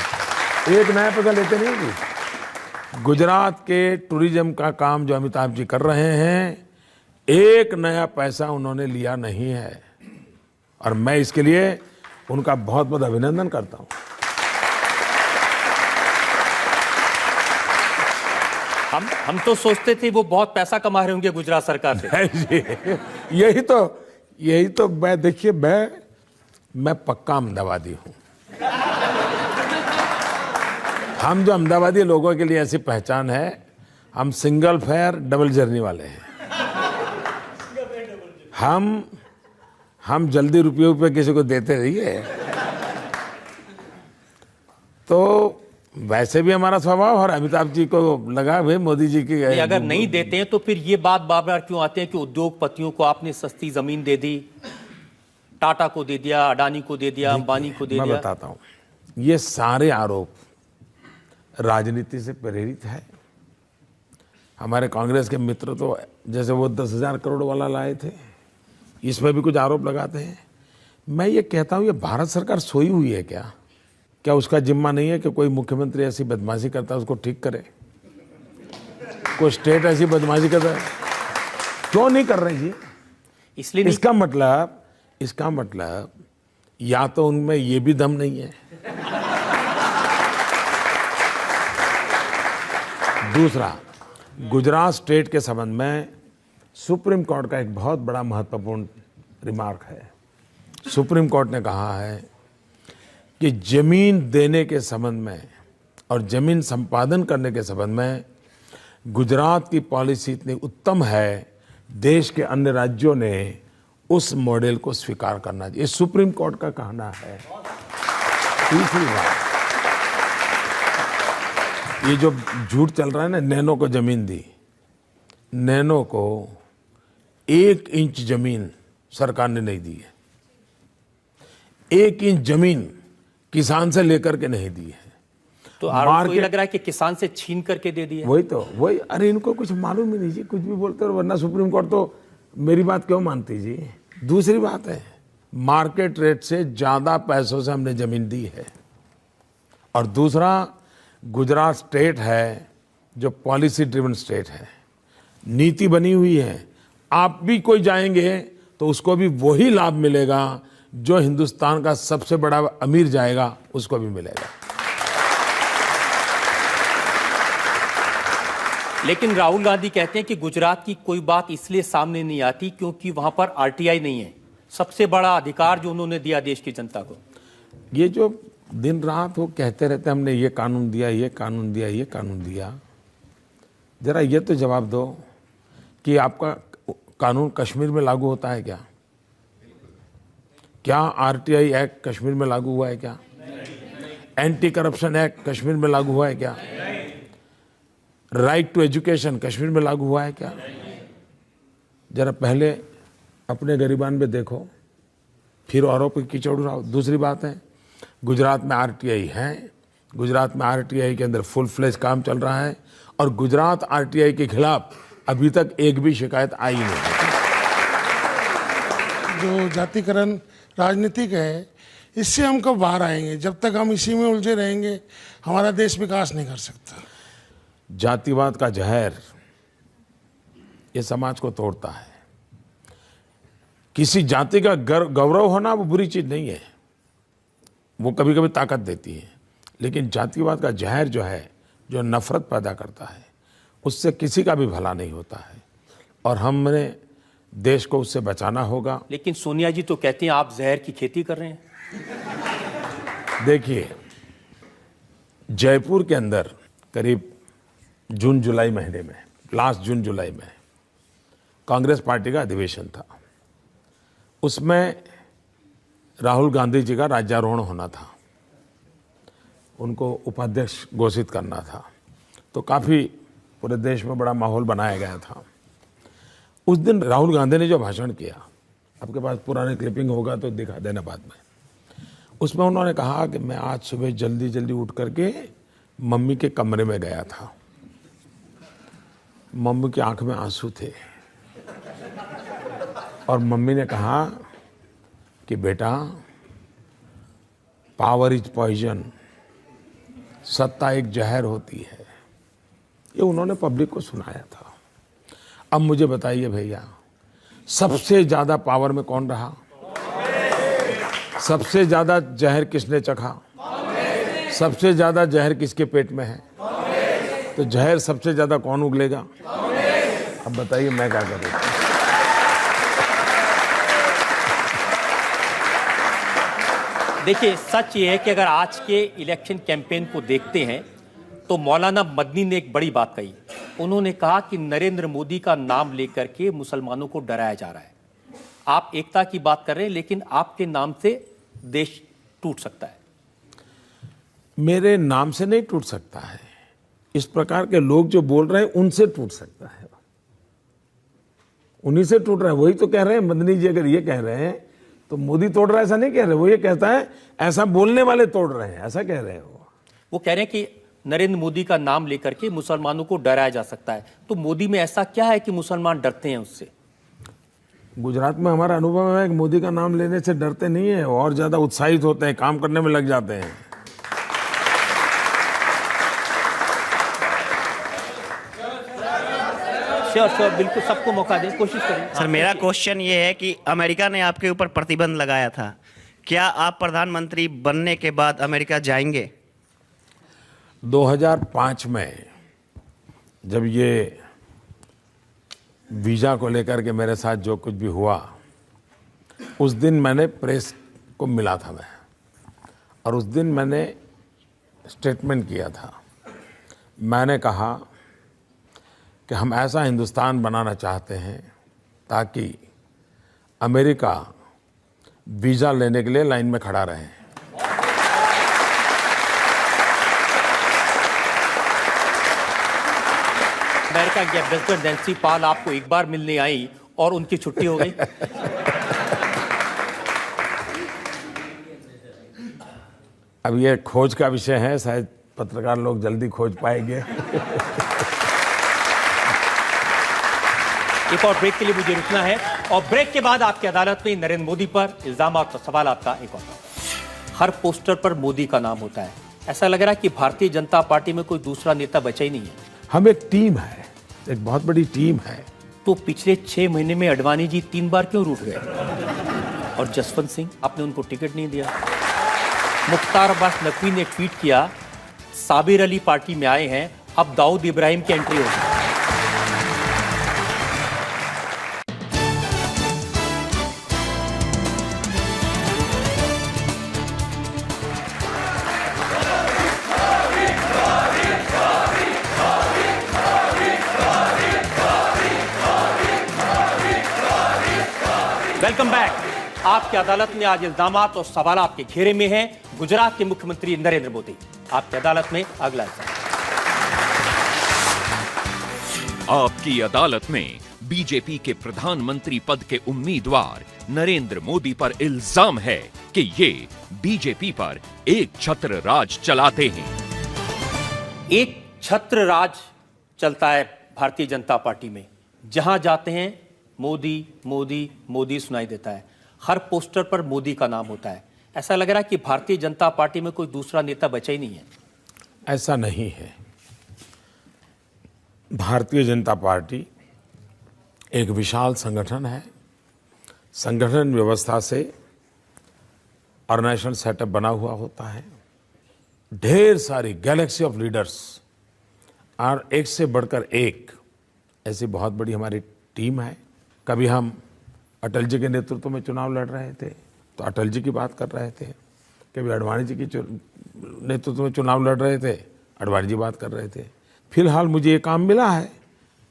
एक नया पैसा लेते नहीं जी। गुजरात के टूरिज्म का काम जो अमिताभ जी कर रहे हैं, एक नया पैसा उन्होंने लिया नहीं है। और मैं इसके लिए उनका बहुत बहुत अभिनंदन करता हूं। हम तो सोचते थे वो बहुत पैसा कमा रहे होंगे गुजरात सरकार से। यही तो मैं, देखिए मैं पक्का अहमदाबादी हूं। हम जो अहमदाबादी लोगों के लिए ऐसी पहचान है, हम सिंगल फेयर डबल जर्नी वाले हैं। हम जल्दी रुपये किसी को देते रहिए। तो वैसे भी हमारा स्वभाव, और अमिताभ जी को लगा भाई मोदी जी की अगर नहीं देते हैं तो फिर ये बात बार बार क्यों आते हैं कि उद्योगपतियों को आपने सस्ती जमीन दे दी, टाटा को दे दिया, अडानी को दे दिया, अंबानी को दे दिया। मैं बताता हूं, ये सारे आरोप राजनीति से प्रेरित है। हमारे कांग्रेस के मित्र तो जैसे वो 10,000 करोड़ वाला लाए थे, इसमें भी कुछ आरोप लगाते हैं। मैं ये कहता हूं, ये भारत सरकार सोई हुई है क्या? क्या उसका जिम्मा नहीं है कि कोई मुख्यमंत्री ऐसी बदमाशी करता है उसको ठीक करे? कोई स्टेट ऐसी बदमाशी करता है, क्यों नहीं कर रहे जी? इसलिए इसका मतलब या तो उनमें ये भी दम नहीं है। दूसरा, गुजरात स्टेट के संबंध में सुप्रीम कोर्ट का एक बहुत बड़ा महत्वपूर्ण रिमार्क है। सुप्रीम कोर्ट ने कहा है कि जमीन देने के संबंध में और जमीन संपादन करने के संबंध में गुजरात की पॉलिसी इतनी उत्तम है, देश के अन्य राज्यों ने उस मॉडल को स्वीकार करना चाहिए। सुप्रीम कोर्ट का कहना है। तीसरी बात, ये जो झूठ चल रहा है ना, नैनो को जमीन दी, नैनो को 1 इंच जमीन सरकार ने नहीं दी है। 1 इंच जमीन किसान से लेकर के नहीं दी है। तो आरोप तो ये लग रहा है कि किसान से छीन करके दे दिया। वही अरे इनको कुछ मालूम ही नहीं जी, कुछ भी बोलते हो, वरना सुप्रीम कोर्ट तो मेरी बात क्यों मानती जी? दूसरी बात है, मार्केट रेट से ज्यादा पैसों से हमने जमीन दी है। और दूसरा, गुजरात स्टेट है जो पॉलिसी ड्रिवन स्टेट है, नीति बनी हुई है। आप भी कोई जाएंगे तो उसको भी वही लाभ मिलेगा जो हिंदुस्तान का सबसे बड़ा अमीर जाएगा उसको भी मिलेगा। लेकिन राहुल गांधी कहते हैं कि गुजरात की कोई बात इसलिए सामने नहीं आती क्योंकि वहां पर आरटीआई नहीं है, सबसे बड़ा अधिकार जो उन्होंने दिया देश की जनता को। ये जो दिन रात वो कहते रहते हमने ये कानून दिया, ये कानून दिया, ये कानून दिया, जरा ये तो जवाब दो कि आपका कानून कश्मीर में लागू होता है क्या? क्या आरटीआई एक्ट कश्मीर में लागू हुआ है क्या? एंटी करप्शन एक्ट कश्मीर में लागू हुआ है क्या? राइट टू एजुकेशन कश्मीर में लागू हुआ है क्या? जरा पहले अपने गरिबान में देखो, फिर औरों पे कीचड़ उड़ाओ। दूसरी बात है, गुजरात में आरटीआई है, गुजरात में आरटीआई के अंदर फुल फ्लेज काम चल रहा है, और गुजरात आरटीआई के खिलाफ अभी तक एक भी शिकायत आई नहीं। जो जातिकरण राजनीतिक है, इससे हम कब बाहर आएंगे? जब तक हम इसी में उलझे रहेंगे हमारा देश विकास नहीं कर सकता। जातिवाद का जहर ये समाज को तोड़ता है। किसी जाति का गौरव होना वो बुरी चीज नहीं है, वो कभी कभी ताकत देती है, लेकिन जातिवाद का जहर जो है, जो नफरत पैदा करता है, उससे किसी का भी भला नहीं होता है, और हमने देश को उससे बचाना होगा। लेकिन सोनिया जी तो कहती हैं आप जहर की खेती कर रहे हैं। देखिए, जयपुर के अंदर करीब जून जुलाई महीने में, लास्ट जून जुलाई में कांग्रेस पार्टी का अधिवेशन था। उसमें राहुल गांधी जी का राज्यारोहण होना था, उनको उपाध्यक्ष घोषित करना था, तो काफी पूरे देश में बड़ा माहौल बनाया गया था। उस दिन राहुल गांधी ने जो भाषण किया, आपके पास पुराने क्लिपिंग होगा तो दिखा देना बाद में, उसमें उन्होंने कहा कि मैं आज सुबह जल्दी जल्दी उठ करके मम्मी के कमरे में गया था, मम्मी की आंख में आंसू थे, और मम्मी ने कहा कि बेटा, पावर इज पॉइजन, सत्ता एक जहर होती है। ये उन्होंने पब्लिक को सुनाया था। अब मुझे बताइए भैया, सबसे ज्यादा पावर में कौन रहा? सबसे ज्यादा जहर किसने चखा? सबसे ज्यादा जहर किसके पेट में है? तो जहर सबसे ज्यादा कौन उगलेगा? अब बताइए मैं क्या करूं? देखिए, सच ये है कि अगर आज के इलेक्शन कैंपेन को देखते हैं तो मौलाना मदनी ने एक बड़ी बात कही। उन्होंने कहा कि नरेंद्र मोदी का नाम लेकर के मुसलमानों को डराया जा रहा है। आप एकता की बात कर रहे हैं, लेकिन आपके नाम से देश टूट सकता है। मेरे नाम से नहीं टूट सकता है, इस प्रकार के लोग जो बोल रहे हैं उनसे टूट सकता है, उन्हीं से टूट रहा है। वही तो कह रहे हैं मदनी जी, अगर ये कह रहे हैं तो मोदी तोड़ रहा है ऐसा नहीं कह रहे। वो ये कहता है ऐसा बोलने वाले तोड़ रहे हैं, ऐसा कह रहे हैं। वो कह रहे हैं कि नरेंद्र मोदी का नाम लेकर के मुसलमानों को डराया जा सकता है। तो मोदी में ऐसा क्या है कि मुसलमान डरते हैं उससे? गुजरात में हमारा अनुभव है कि मोदी का नाम लेने से डरते नहीं है, और ज्यादा उत्साहित होते हैं, काम करने में लग जाते हैं। श्योर, बिल्कुल, सबको मौका दें, कोशिश करें। सर, मेरा क्वेश्चन ये है कि अमेरिका ने आपके ऊपर प्रतिबंध लगाया था, क्या आप प्रधानमंत्री बनने के बाद अमेरिका जाएंगे? 2005 में जब ये वीजा को लेकर के मेरे साथ जो कुछ भी हुआ, उस दिन मैंने प्रेस को मिला था मैं, और उस दिन मैंने स्टेटमेंट किया था। मैंने कहा कि हम ऐसा हिंदुस्तान बनाना चाहते हैं ताकि अमेरिका वीजा लेने के लिए लाइन में खड़ा रहे। अमेरिका की प्रेसिडेंट नैन्सी पाल आपको एक बार मिलने आई और उनकी छुट्टी हो गई। अब ये खोज का विषय है, शायद पत्रकार लोग जल्दी खोज पाएंगे। एक और ब्रेक के लिए मुझे रुकना है, और ब्रेक के बाद आपकी अदालत में नरेंद्र मोदी पर इल्जाम और सवाल का एक और। हर पोस्टर पर मोदी का नाम होता है। ऐसा लग रहा है कि भारतीय जनता पार्टी में कोई दूसरा नेता बचा ही नहीं है। हम एक टीम है, एक बहुत बड़ी टीम है। तो पिछले 6 महीने में अडवाणी जी 3 बार क्यों रूठ गए? और जसवंत सिंह, आपने उनको टिकट नहीं दिया। मुख्तार अब्बास नकवी ने ट्वीट किया, साबिर अली पार्टी में आए हैं, अब दाऊद इब्राहिम की एंट्री होगी। Welcome back. आपकी अदालत में आज इल्जामात और सवालात के घेरे में हैं गुजरात के मुख्यमंत्री नरेंद्र मोदी। आपकी अदालत में अगला इल्जाम। आपकी अदालत में बीजेपी के प्रधानमंत्री पद के उम्मीदवार नरेंद्र मोदी पर इल्जाम है कि ये बीजेपी पर एक छत्र राज चलाते हैं। एक छत्र राज चलता है भारतीय जनता पार्टी में। जहां जाते हैं मोदी मोदी मोदी सुनाई देता है। हर पोस्टर पर मोदी का नाम होता है। ऐसा लग रहा है कि भारतीय जनता पार्टी में कोई दूसरा नेता बचा ही नहीं है। ऐसा नहीं है। भारतीय जनता पार्टी एक विशाल संगठन है। संगठन व्यवस्था से ऑर्गेनाइजेशन सेटअप बना हुआ होता है। ढेर सारी गैलेक्सी ऑफ लीडर्स और एक से बढ़कर एक ऐसी बहुत बड़ी हमारी टीम है। कभी हम अटल जी के नेतृत्व में चुनाव लड़ रहे थे तो अटल जी की बात कर रहे थे, कभी अडवाणी जी के नेतृत्व में चुनाव लड़ रहे थे, अडवाणी जी बात कर रहे थे। फिलहाल मुझे ये काम मिला है,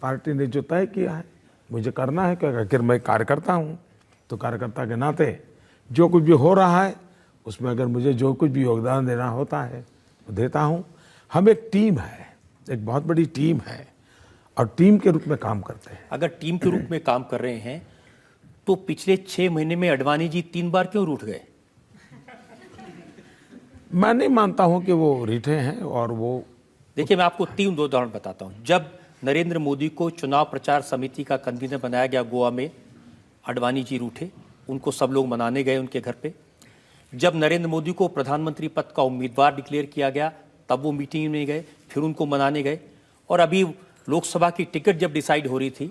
पार्टी ने जो तय किया है मुझे करना है, क्योंकि आखिर मैं कार्यकर्ता हूँ, तो कार्यकर्ता के नाते जो कुछ भी हो रहा है उसमें अगर मुझे जो कुछ भी योगदान देना होता है वो देता हूँ। हम एक टीम है, एक बहुत बड़ी टीम है और टीम के रूप में काम करते हैं। अगर टीम के रूप में काम कर रहे हैं तो पिछले 6 महीने में अडवाणी जी 3 बार क्यों रूठ गए? मैं नहीं मानता हूं कि वो रीठे हैं। और वो देखिए, मैं आपको 3 उदाहरण बताता हूं। जब नरेंद्र मोदी को चुनाव प्रचार समिति का कन्वीनर बनाया गया गोवा में, आडवाणी जी रूठे, उनको सब लोग मनाने गए उनके घर पे। जब नरेंद्र मोदी को प्रधानमंत्री पद का उम्मीदवार डिक्लेयर किया गया तब वो मीटिंग में गए, फिर उनको मनाने गए। और अभी लोकसभा की टिकट जब डिसाइड हो रही थी,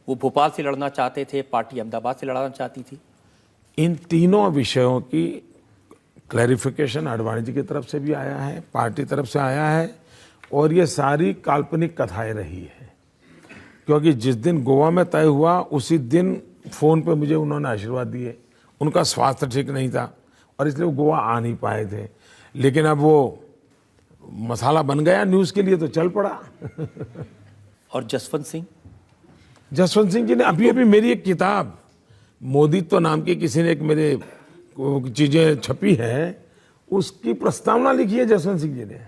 वो भोपाल से लड़ना चाहते थे, पार्टी अहमदाबाद से लड़ना चाहती थी। इन तीनों विषयों की क्लैरिफिकेशन आडवाणी जी की तरफ से भी आया है, पार्टी तरफ से आया है, और ये सारी काल्पनिक कथाएं रही है। क्योंकि जिस दिन गोवा में तय हुआ उसी दिन फोन पे मुझे उन्होंने आशीर्वाद दिए। उनका स्वास्थ्य ठीक नहीं था और इसलिए वो गोवा आ नहीं पाए थे, लेकिन अब वो मसाला बन गया न्यूज़ के लिए तो चल पड़ा। और जसवंत सिंह जी ने अभी मेरी एक किताब मोदीत्व नाम की किसी ने एक मेरे चीजें छपी है, उसकी प्रस्तावना लिखी है जसवंत सिंह जी ने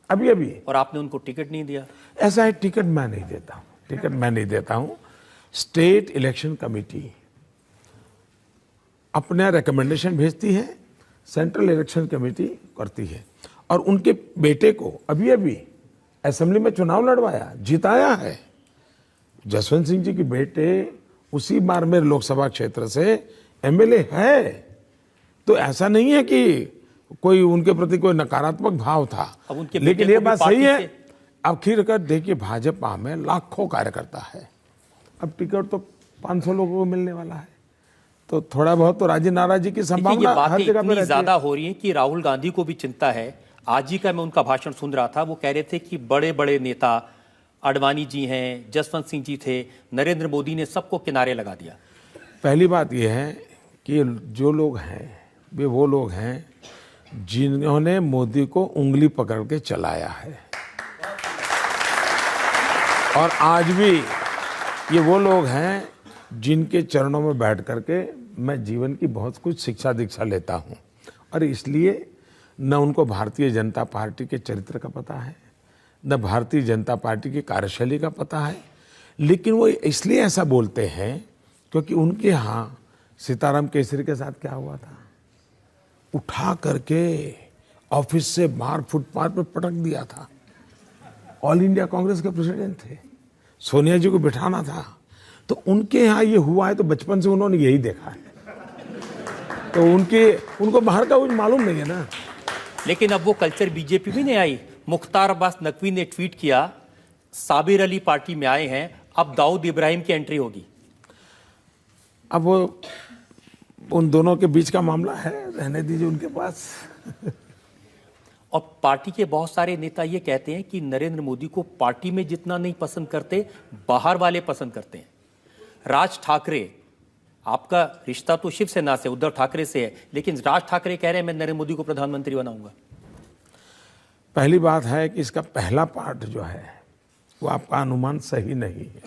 अभी। और आपने उनको टिकट नहीं दिया? ऐसा है, टिकट मैं नहीं देता हूं। स्टेट इलेक्शन कमेटी अपना रिकमेंडेशन भेजती है, सेंट्रल इलेक्शन कमेटी करती है। और उनके बेटे को अभी असेंबली में चुनाव लड़वाया, जिताया है। जसवंत सिंह जी के बेटे उसी बाड़मेर लोकसभा क्षेत्र से एमएलए है, तो ऐसा नहीं है कि कोई उनके प्रति कोई नकारात्मक भाव था। लेकिन ये बात सही है, आखिरकार देखिए भाजपा में लाखों कार्यकर्ता है, अब टिकट तो 500 लोगों को मिलने वाला है, तो थोड़ा बहुत तो राजी नाराजी की संभावना हर जगह पे ज्यादा हो रही है कि राहुल गांधी को भी चिंता है। आज ही का मैं उनका भाषण सुन रहा था, वो कह रहे थे कि बड़े बड़े नेता आडवाणी जी हैं, जसवंत सिंह जी थे, नरेंद्र मोदी ने सबको किनारे लगा दिया। पहली बात यह है कि जो लोग हैं वे वो लोग हैं जिन्होंने मोदी को उंगली पकड़ के चलाया है, और आज भी ये वो लोग हैं जिनके चरणों में बैठ करके मैं जीवन की बहुत कुछ शिक्षा दीक्षा लेता हूं। और इसलिए न उनको भारतीय जनता पार्टी के चरित्र का पता है, न भारतीय जनता पार्टी की कार्यशैली का पता है, लेकिन वो इसलिए ऐसा बोलते हैं क्योंकि उनके यहाँ सीताराम केसरी के साथ क्या हुआ था, उठा करके ऑफिस से बाहर फुटपाथ पर पटक दिया था। ऑल इंडिया कांग्रेस के प्रेसिडेंट थे, सोनिया जी को बिठाना था, तो उनके यहाँ ये हुआ है, तो बचपन से उन्होंने यही देखा है, तो उनको बाहर का कुछ मालूम नहीं है ना। लेकिन अब वो कल्चर बीजेपी में नहीं आई। मुख्तार अब्बास नकवी ने ट्वीट किया, साबिर अली पार्टी में आए हैं, अब दाऊद इब्राहिम की एंट्री होगी। अब वो उन दोनों के बीच का मामला है, रहने दीजिए उनके पास। और पार्टी के बहुत सारे नेता ये कहते हैं कि नरेंद्र मोदी को पार्टी में जितना नहीं पसंद करते, बाहर वाले पसंद करते हैं। राज ठाकरे, आपका रिश्ता तो शिवसेना से, उद्धव ठाकरे से है, लेकिन राज ठाकरे कह रहे हैं मैं नरेंद्र मोदी को प्रधानमंत्री बनाऊंगा। पहली बात है कि इसका पहला पार्ट जो है वो आपका अनुमान सही नहीं है।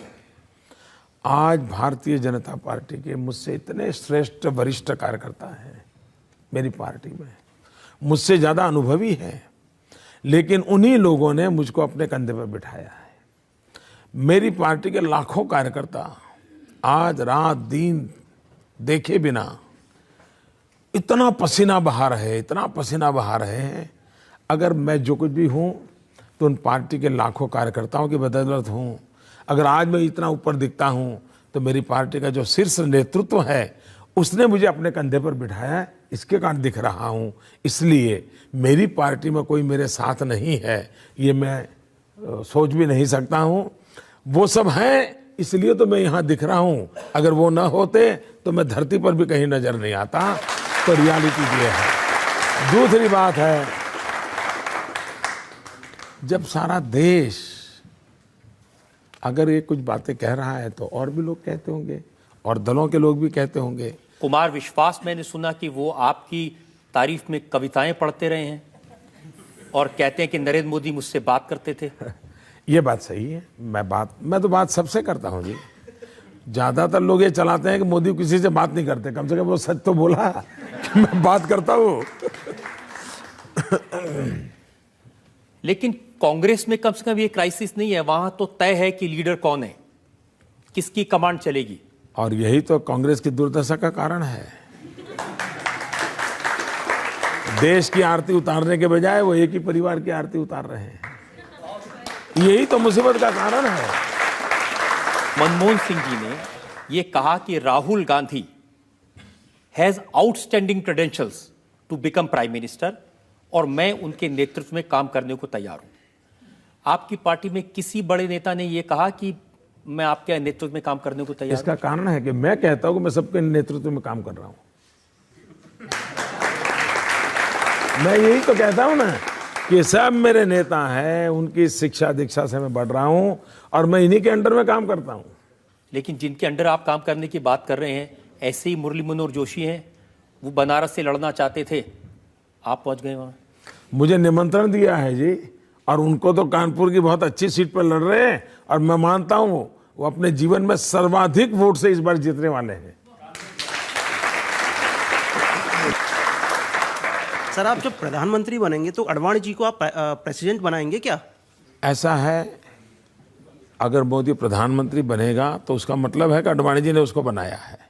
आज भारतीय जनता पार्टी के मुझसे इतने श्रेष्ठ वरिष्ठ कार्यकर्ता हैं मेरी पार्टी में, मुझसे ज्यादा अनुभवी हैं, लेकिन उन्हीं लोगों ने मुझको अपने कंधे पर बिठाया है। मेरी पार्टी के लाखों कार्यकर्ता आज रात दिन देखे बिना इतना पसीना बहा रहे हैं। अगर मैं जो कुछ भी हूं तो उन पार्टी के लाखों कार्यकर्ताओं की बदौलत हूं। अगर आज मैं इतना ऊपर दिखता हूं तो मेरी पार्टी का जो शीर्ष नेतृत्व है उसने मुझे अपने कंधे पर बिठाया है, इसके कारण दिख रहा हूं। इसलिए मेरी पार्टी में कोई मेरे साथ नहीं है, ये मैं सोच भी नहीं सकता हूं। वो सब हैं, इसलिए तो मैं यहां दिख रहा हूं। अगर वो ना होते तो मैं धरती पर भी कहीं नजर नहीं आता। तो रियलिटी ये है। दूसरी बात है, जब सारा देश अगर ये कुछ बातें कह रहा है तो और भी लोग कहते होंगे, और दलों के लोग भी कहते होंगे। कुमार विश्वास, मैंने सुना कि वो आपकी तारीफ में कविताएं पढ़ते रहे हैं और कहते हैं कि नरेंद्र मोदी मुझसे बात करते थे। ये बात सही है, मैं तो बात सबसे करता हूं जी। ज्यादातर लोग ये चलाते हैं कि मोदी किसी से बात नहीं करते, कम से कम वो सच तो बोला कि मैं बात करता हूं। लेकिन कांग्रेस में कम से कम ये क्राइसिस नहीं है, वहां तो तय है कि लीडर कौन है, किसकी कमांड चलेगी। और यही तो कांग्रेस की दुर्दशा का कारण है। देश की आरती उतारने के बजाय वो एक ही परिवार की आरती उतार रहे हैं, यही तो मुसीबत का कारण है। मनमोहन सिंह जी ने ये कहा कि Rahul Gandhi has outstanding credentials to become prime minister और मैं उनके नेतृत्व में काम करने को तैयार हूं। आपकी पार्टी में किसी बड़े नेता ने यह कहा कि मैं आपके नेतृत्व में काम करने को तैयार हूं? इसका कारण है कि मैं कहता हूं कि मैं सबके नेतृत्व में काम कर रहा हूं। मैं यही तो कहता हूं ना कि सब मेरे नेता हैं, उनकी शिक्षा दीक्षा से मैं बढ़ रहा हूं और मैं इन्हीं के अंडर में काम करता हूं। लेकिन जिनके अंडर आप काम करने की बात कर रहे हैं, ऐसे ही मुरली मनोहर जोशी हैं, वो बनारस से लड़ना चाहते थे, आप पहुंच गए वहां। मुझे निमंत्रण दिया है जी, और उनको तो कानपुर की बहुत अच्छी सीट पर लड़ रहे हैं और मैं मानता हूं वो अपने जीवन में सर्वाधिक वोट से इस बार जीतने वाले हैं। सर, आप जब प्रधानमंत्री बनेंगे तो अडवाणी जी को आप प्रेसिडेंट बनाएंगे क्या? ऐसा है, अगर मोदी प्रधानमंत्री बनेगा तो उसका मतलब है कि अडवाणी जी ने उसको बनाया है।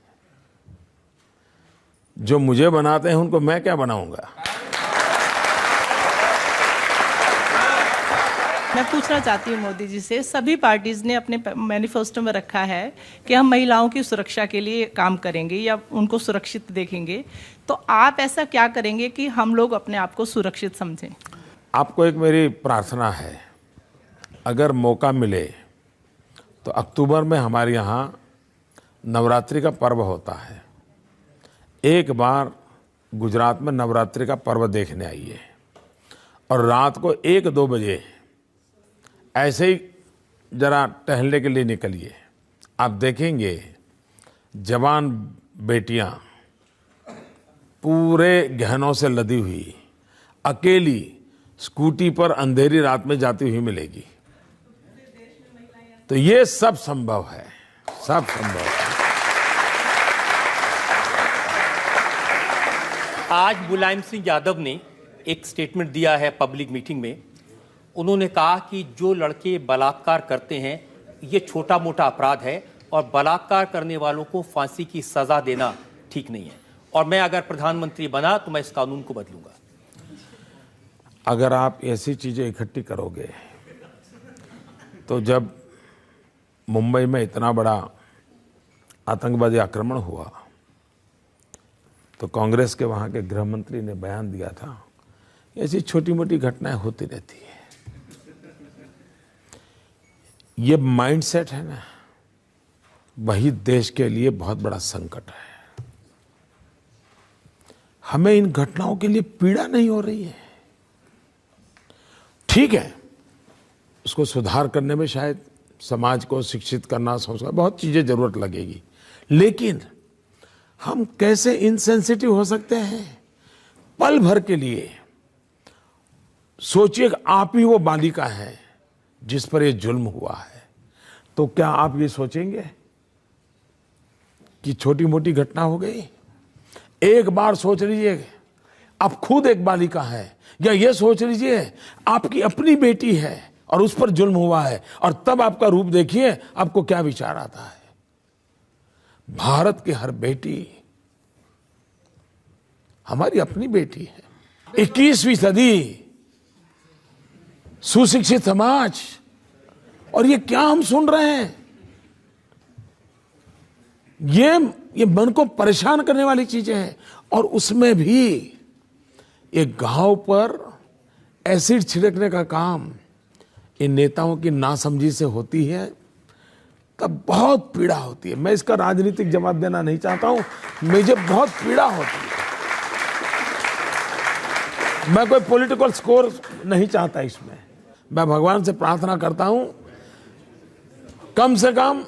जो मुझे बनाते हैं उनको मैं क्या बनाऊंगा? मैं पूछना चाहती हूँ मोदी जी से, सभी पार्टीज ने अपने मैनिफेस्टो में रखा है कि हम महिलाओं की सुरक्षा के लिए काम करेंगे या उनको सुरक्षित देखेंगे, तो आप ऐसा क्या करेंगे कि हम लोग अपने आप को सुरक्षित समझें? आपको एक मेरी प्रार्थना है, अगर मौका मिले तो अक्टूबर में हमारे यहाँ नवरात्रि का पर्व होता है। एक बार गुजरात में नवरात्रि का पर्व देखने आइए और रात को 1-2 बजे ऐसे ही जरा टहलने के लिए निकलिए। आप देखेंगे जवान बेटियां पूरे गहनों से लदी हुई अकेली स्कूटी पर अंधेरी रात में जाती हुई मिलेगी। तो ये सब संभव है, सब संभव है। आज मुलायम सिंह यादव ने एक स्टेटमेंट दिया है पब्लिक मीटिंग में। उन्होंने कहा कि जो लड़के बलात्कार करते हैं ये छोटा मोटा अपराध है और बलात्कार करने वालों को फांसी की सजा देना ठीक नहीं है, और मैं अगर प्रधानमंत्री बना तो मैं इस कानून को बदलूंगा। अगर आप ऐसी चीजें इकट्ठी करोगे तो जब मुंबई में इतना बड़ा आतंकवादी आक्रमण हुआ तो कांग्रेस के वहाँ के गृह मंत्री ने बयान दिया था, ऐसी छोटी मोटी घटनाएं होती रहती है। ये माइंडसेट है ना, वही देश के लिए बहुत बड़ा संकट है। हमें इन घटनाओं के लिए पीड़ा नहीं हो रही है। ठीक है, उसको सुधार करने में शायद समाज को शिक्षित करना, संस्कार, बहुत चीजें जरूरत लगेगी, लेकिन हम कैसे इनसेंसिटिव हो सकते हैं? पल भर के लिए सोचिए कि आप ही वो बालिका है जिस पर ये जुल्म हुआ है, तो क्या आप ये सोचेंगे कि छोटी मोटी घटना हो गई? एक बार सोच लीजिए आप खुद एक बालिका है, या ये सोच लीजिए आपकी अपनी बेटी है और उस पर जुल्म हुआ है, और तब आपका रूप देखिए आपको क्या विचार आता है। भारत की हर बेटी हमारी अपनी बेटी है। 21वीं सदी, सुशिक्षित समाज, और ये क्या हम सुन रहे हैं? ये मन को परेशान करने वाली चीजें हैं। और उसमें भी एक घाव पर एसिड छिड़कने का काम इन नेताओं की नासमझी से होती है, तब बहुत पीड़ा होती है। मैं इसका राजनीतिक जवाब देना नहीं चाहता हूं, मुझे बहुत पीड़ा होती है। मैं कोई पॉलिटिकल स्कोर नहीं चाहता इसमें। मैं भगवान से प्रार्थना करता हूं कम से कम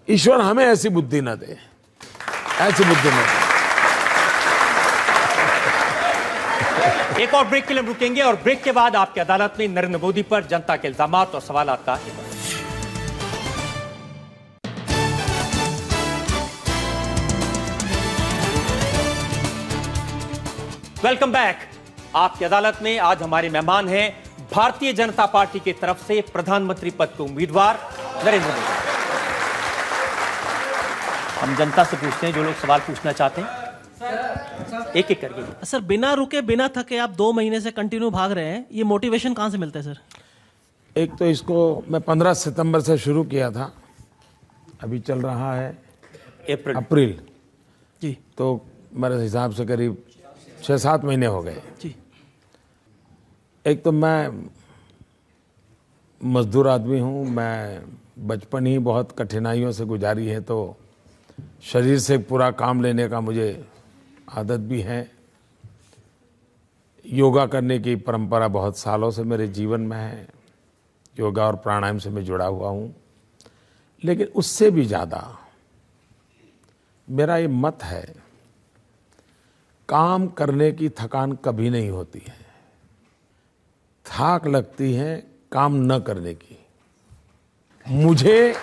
ईश्वर हमें ऐसी बुद्धि न दे, ऐसी बुद्धि न दे। एक और ब्रेक के लिए रुकेंगे और ब्रेक के बाद आपकी अदालत में नरेंद्र मोदी पर जनता के इल्जामात और सवालात का एक वेलकम बैक। आपकी अदालत में आज हमारे मेहमान हैं भारतीय जनता पार्टी की तरफ से प्रधानमंत्री पद के उम्मीदवार नरेंद्र मोदी। हम जनता से पूछते हैं जो लोग सवाल पूछना चाहते हैं, एक एक करके। सर, बिना रुके बिना थके आप 2 महीने से कंटिन्यू भाग रहे हैं, ये मोटिवेशन कहां से मिलता है सर? एक तो इसको मैं 15 सितंबर से शुरू किया था, अभी चल रहा है अप्रैल। जी तो मेरे हिसाब से करीब 6-7 महीने हो गए। जी। एक तो मैं मजदूर आदमी हूँ, मैं बचपन ही बहुत कठिनाइयों से गुजारी है, तो शरीर से पूरा काम लेने का मुझे आदत भी है। योगा करने की परंपरा बहुत सालों से मेरे जीवन में है, योगा और प्राणायाम से मैं जुड़ा हुआ हूँ। लेकिन उससे भी ज़्यादा मेरा ये मत है, काम करने की थकान कभी नहीं होती है, थाक लगती है काम न करने की। मुझे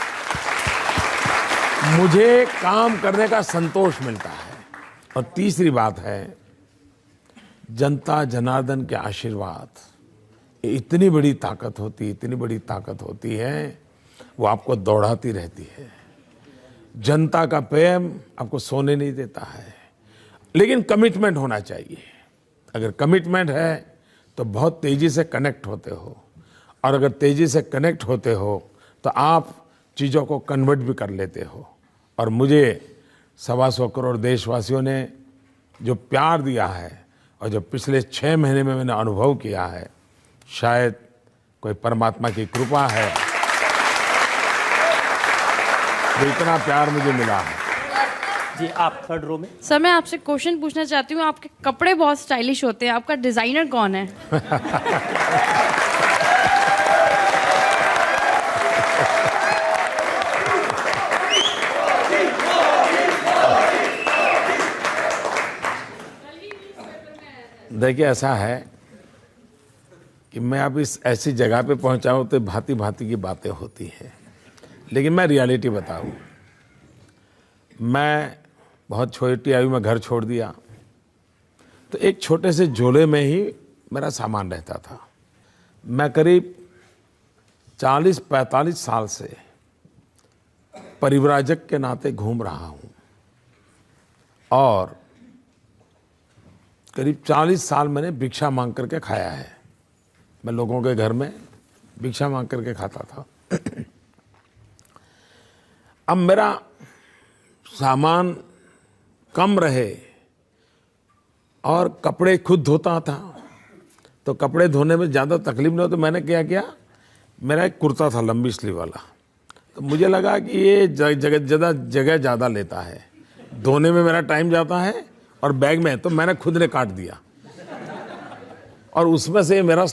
काम करने का संतोष मिलता है। और तीसरी बात है, जनता जनार्दन के आशीर्वाद, ये इतनी बड़ी ताकत होती है, वो आपको दौड़ाती रहती है। जनता का प्रेम आपको सोने नहीं देता है, लेकिन कमिटमेंट होना चाहिए। अगर कमिटमेंट है तो बहुत तेजी से कनेक्ट होते हो, और अगर तेजी से कनेक्ट होते हो तो आप चीज़ों को कन्वर्ट भी कर लेते हो। और मुझे 125 करोड़ देशवासियों ने जो प्यार दिया है और जो पिछले 6 महीने में मैंने अनुभव किया है, शायद कोई परमात्मा की कृपा है, जो इतना प्यार मुझे मिला है। जी, आप थर्ड रो में। सर, मैं आपसे क्वेश्चन पूछना चाहती हूँ, आपके कपड़े बहुत स्टाइलिश होते हैं, आपका डिजाइनर कौन है? देखिए, ऐसा है कि मैं अब इस ऐसी जगह पे पहुंचा हूं तो भांति भांति की बातें होती हैं, लेकिन मैं रियलिटी बताऊं, मैं बहुत छोटी आयु में घर छोड़ दिया, तो एक छोटे से झोले में ही मेरा सामान रहता था। मैं करीब 40-45 साल से परिव्राजक के नाते घूम रहा हूं, और करीब 40 साल मैंने भिक्षा मांग करके खाया है। मैं लोगों के घर में भिक्षा मांग करके खाता था। अब मेरा सामान कम रहे और कपड़े खुद धोता था, तो कपड़े धोने में ज़्यादा तकलीफ नहीं हो, तो मैंने क्या किया, मेरा एक कुर्ता था लंबी स्लीव वाला, तो मुझे लगा कि ये जगह ज़्यादा लेता है, धोने में मेरा टाइम जाता है और बैग में, तो मैंने खुद ने काट दिया और उसमें से मेरा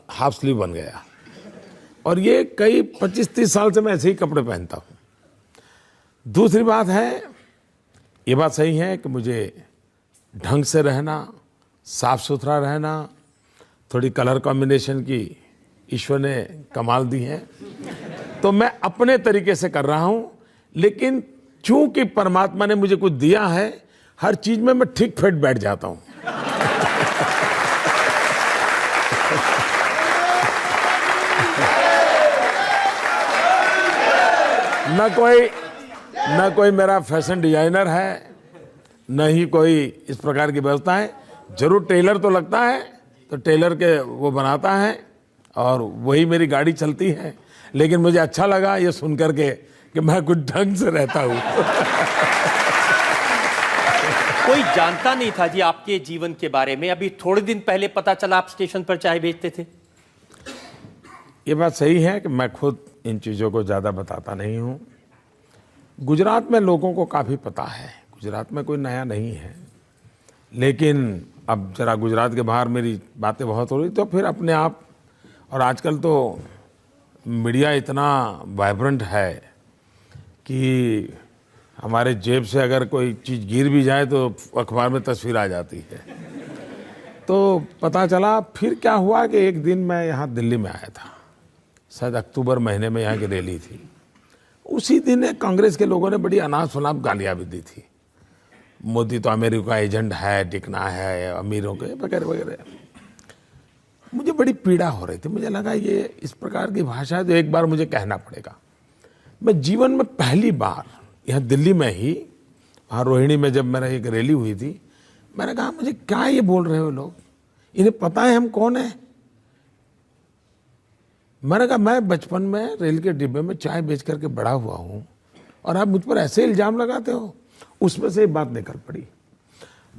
हाफ स्लीव बन गया। और ये कई 25-30 साल से मैं ऐसे ही कपड़े पहनता हूँ। दूसरी बात है, ये बात सही है कि मुझे ढंग से रहना, साफ सुथरा रहना, थोड़ी कलर कॉम्बिनेशन की ईश्वर ने कमाल दी है, तो मैं अपने तरीके से कर रहा हूँ। लेकिन चूंकि परमात्मा ने मुझे कुछ दिया है, हर चीज में मैं ठीक फिट बैठ जाता हूँ। न कोई मेरा फैशन डिजाइनर है, न ही कोई इस प्रकार की व्यवस्था है। जरूर टेलर तो लगता है, तो टेलर के वो बनाता है और वही मेरी गाड़ी चलती है। लेकिन मुझे अच्छा लगा ये सुन करके कि मैं कुछ ढंग से रहता हूँ। कोई जानता नहीं था जी आपके जीवन के बारे में, अभी थोड़े दिन पहले पता चला आप स्टेशन पर चाय बेचते थे। ये बात सही है कि मैं खुद इन चीज़ों को ज़्यादा बताता नहीं हूँ। गुजरात में लोगों को काफ़ी पता है, गुजरात में कोई नया नहीं है। लेकिन अब जरा गुजरात के बाहर मेरी बातें बहुत हो रही, तो फिर अपने आप, और आजकल तो मीडिया इतना वाइब्रेंट है कि हमारे जेब से अगर कोई चीज़ गिर भी जाए तो अखबार में तस्वीर आ जाती है। तो पता चला फिर क्या हुआ कि एक दिन मैं यहाँ दिल्ली में आया था, शायद अक्टूबर महीने में यहाँ की रैली थी। उसी दिन कांग्रेस के लोगों ने बड़ी अनाप शनाप गालियाँ भी दी थी, मोदी तो अमेरिका का एजेंट है, टिकना है अमीरों के वगैरह वगैरह। मुझे बड़ी पीड़ा हो रही थी, मुझे लगा ये इस प्रकार की भाषा है तो एक बार मुझे कहना पड़ेगा। मैं जीवन में पहली बार यहाँ दिल्ली में ही, वहाँ रोहिणी में जब मेरा एक रैली हुई थी, मैंने कहा मुझे क्या ये बोल रहे हो लोग, इन्हें पता है हम कौन है। मैंने कहा मैं बचपन में रेल के डिब्बे में चाय बेच करके बड़ा हुआ हूँ और आप मुझ पर ऐसे इल्जाम लगाते हो। उसमें से एक बात निकल पड़ी।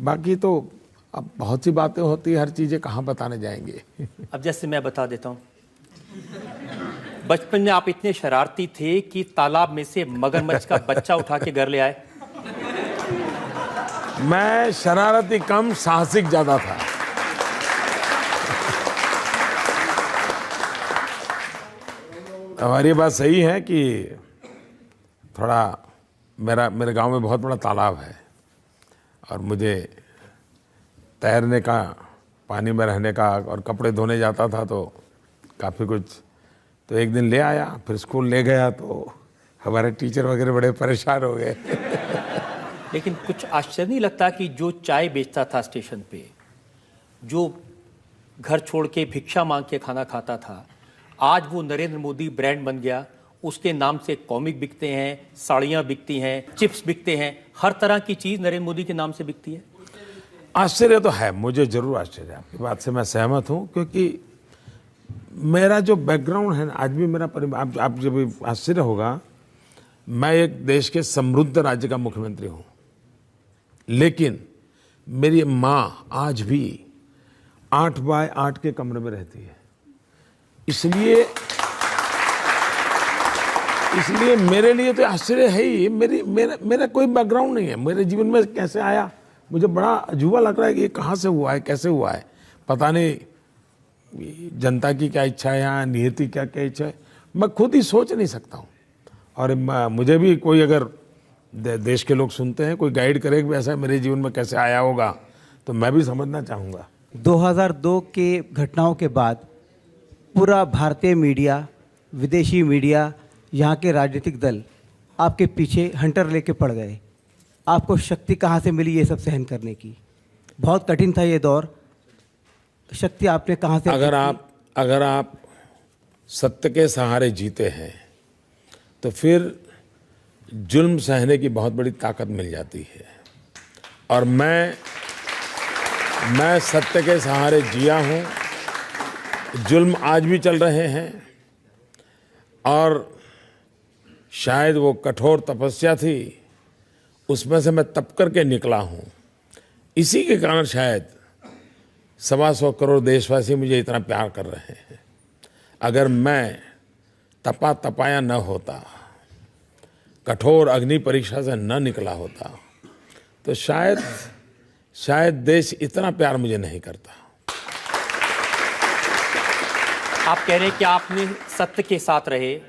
बाकी तो अब बहुत सी बातें होती है, हर चीज़ें कहाँ बताने जाएंगे। अब जैसे मैं बता देता हूँ, बचपन में आप इतने शरारती थे कि तालाब में से मगरमच्छ का बच्चा उठा के घर ले आए। मैं शरारती कम, साहसिक ज्यादा था। हमारी बात सही है कि थोड़ा मेरे गांव में बहुत बड़ा तालाब है और मुझे तैरने का, पानी में रहने का और कपड़े धोने जाता था तो काफ़ी कुछ। तो एक दिन ले आया, फिर स्कूल ले गया तो हमारे टीचर वगैरह बड़े परेशान हो गए। लेकिन कुछ आश्चर्य नहीं लगता कि जो चाय बेचता था स्टेशन पे, जो घर छोड़ के भिक्षा मांग के खाना खाता था, आज वो नरेंद्र मोदी ब्रांड बन गया। उसके नाम से कॉमिक बिकते हैं, साड़ियाँ बिकती हैं, चिप्स बिकते हैं, हर तरह की चीज़ नरेंद्र मोदी के नाम से बिकती है। आश्चर्य तो है, मुझे जरूर आश्चर्य है, आपकी बात से मैं सहमत हूँ, क्योंकि मेरा जो बैकग्राउंड है आज भी मेरा आप जब आश्चर्य होगा, मैं एक देश के समृद्ध राज्य का मुख्यमंत्री हूँ, लेकिन मेरी माँ आज भी 8 बाय 8 के कमरे में रहती है। इसलिए मेरे लिए तो आश्चर्य है ही। मेरा कोई बैकग्राउंड नहीं है, मेरे जीवन में कैसे आया मुझे बड़ा अजूबा लग रहा है कि ये कहाँ से हुआ है, कैसे हुआ है, पता नहीं। जनता की क्या इच्छा है या नियति क्या इच्छा है, मैं खुद ही सोच नहीं सकता हूँ। और मुझे भी कोई अगर देश के लोग सुनते हैं, कोई गाइड करे कि ऐसा मेरे जीवन में कैसे आया होगा, तो मैं भी समझना चाहूँगा। 2002 के घटनाओं के बाद पूरा भारतीय मीडिया, विदेशी मीडिया, यहाँ के राजनीतिक दल आपके पीछे हंटर लेके पड़ गए। आपको शक्ति कहाँ से मिली ये सब सहन करने की? बहुत कठिन था ये दौर, शक्ति आपने कहाँ से? अगर आप सत्य के सहारे जीते हैं तो फिर जुल्म सहने की बहुत बड़ी ताकत मिल जाती है। और मैं सत्य के सहारे जिया हूँ। जुल्म आज भी चल रहे हैं और शायद वो कठोर तपस्या थी, उसमें से मैं तप करके निकला हूँ। इसी के कारण शायद 125 करोड़ देशवासी मुझे इतना प्यार कर रहे हैं। अगर मैं तपाया न होता, कठोर अग्नि परीक्षा से न निकला होता, तो शायद देश इतना प्यार मुझे नहीं करता। आप कह रहे हैं कि आपने सत्य के साथ रहे,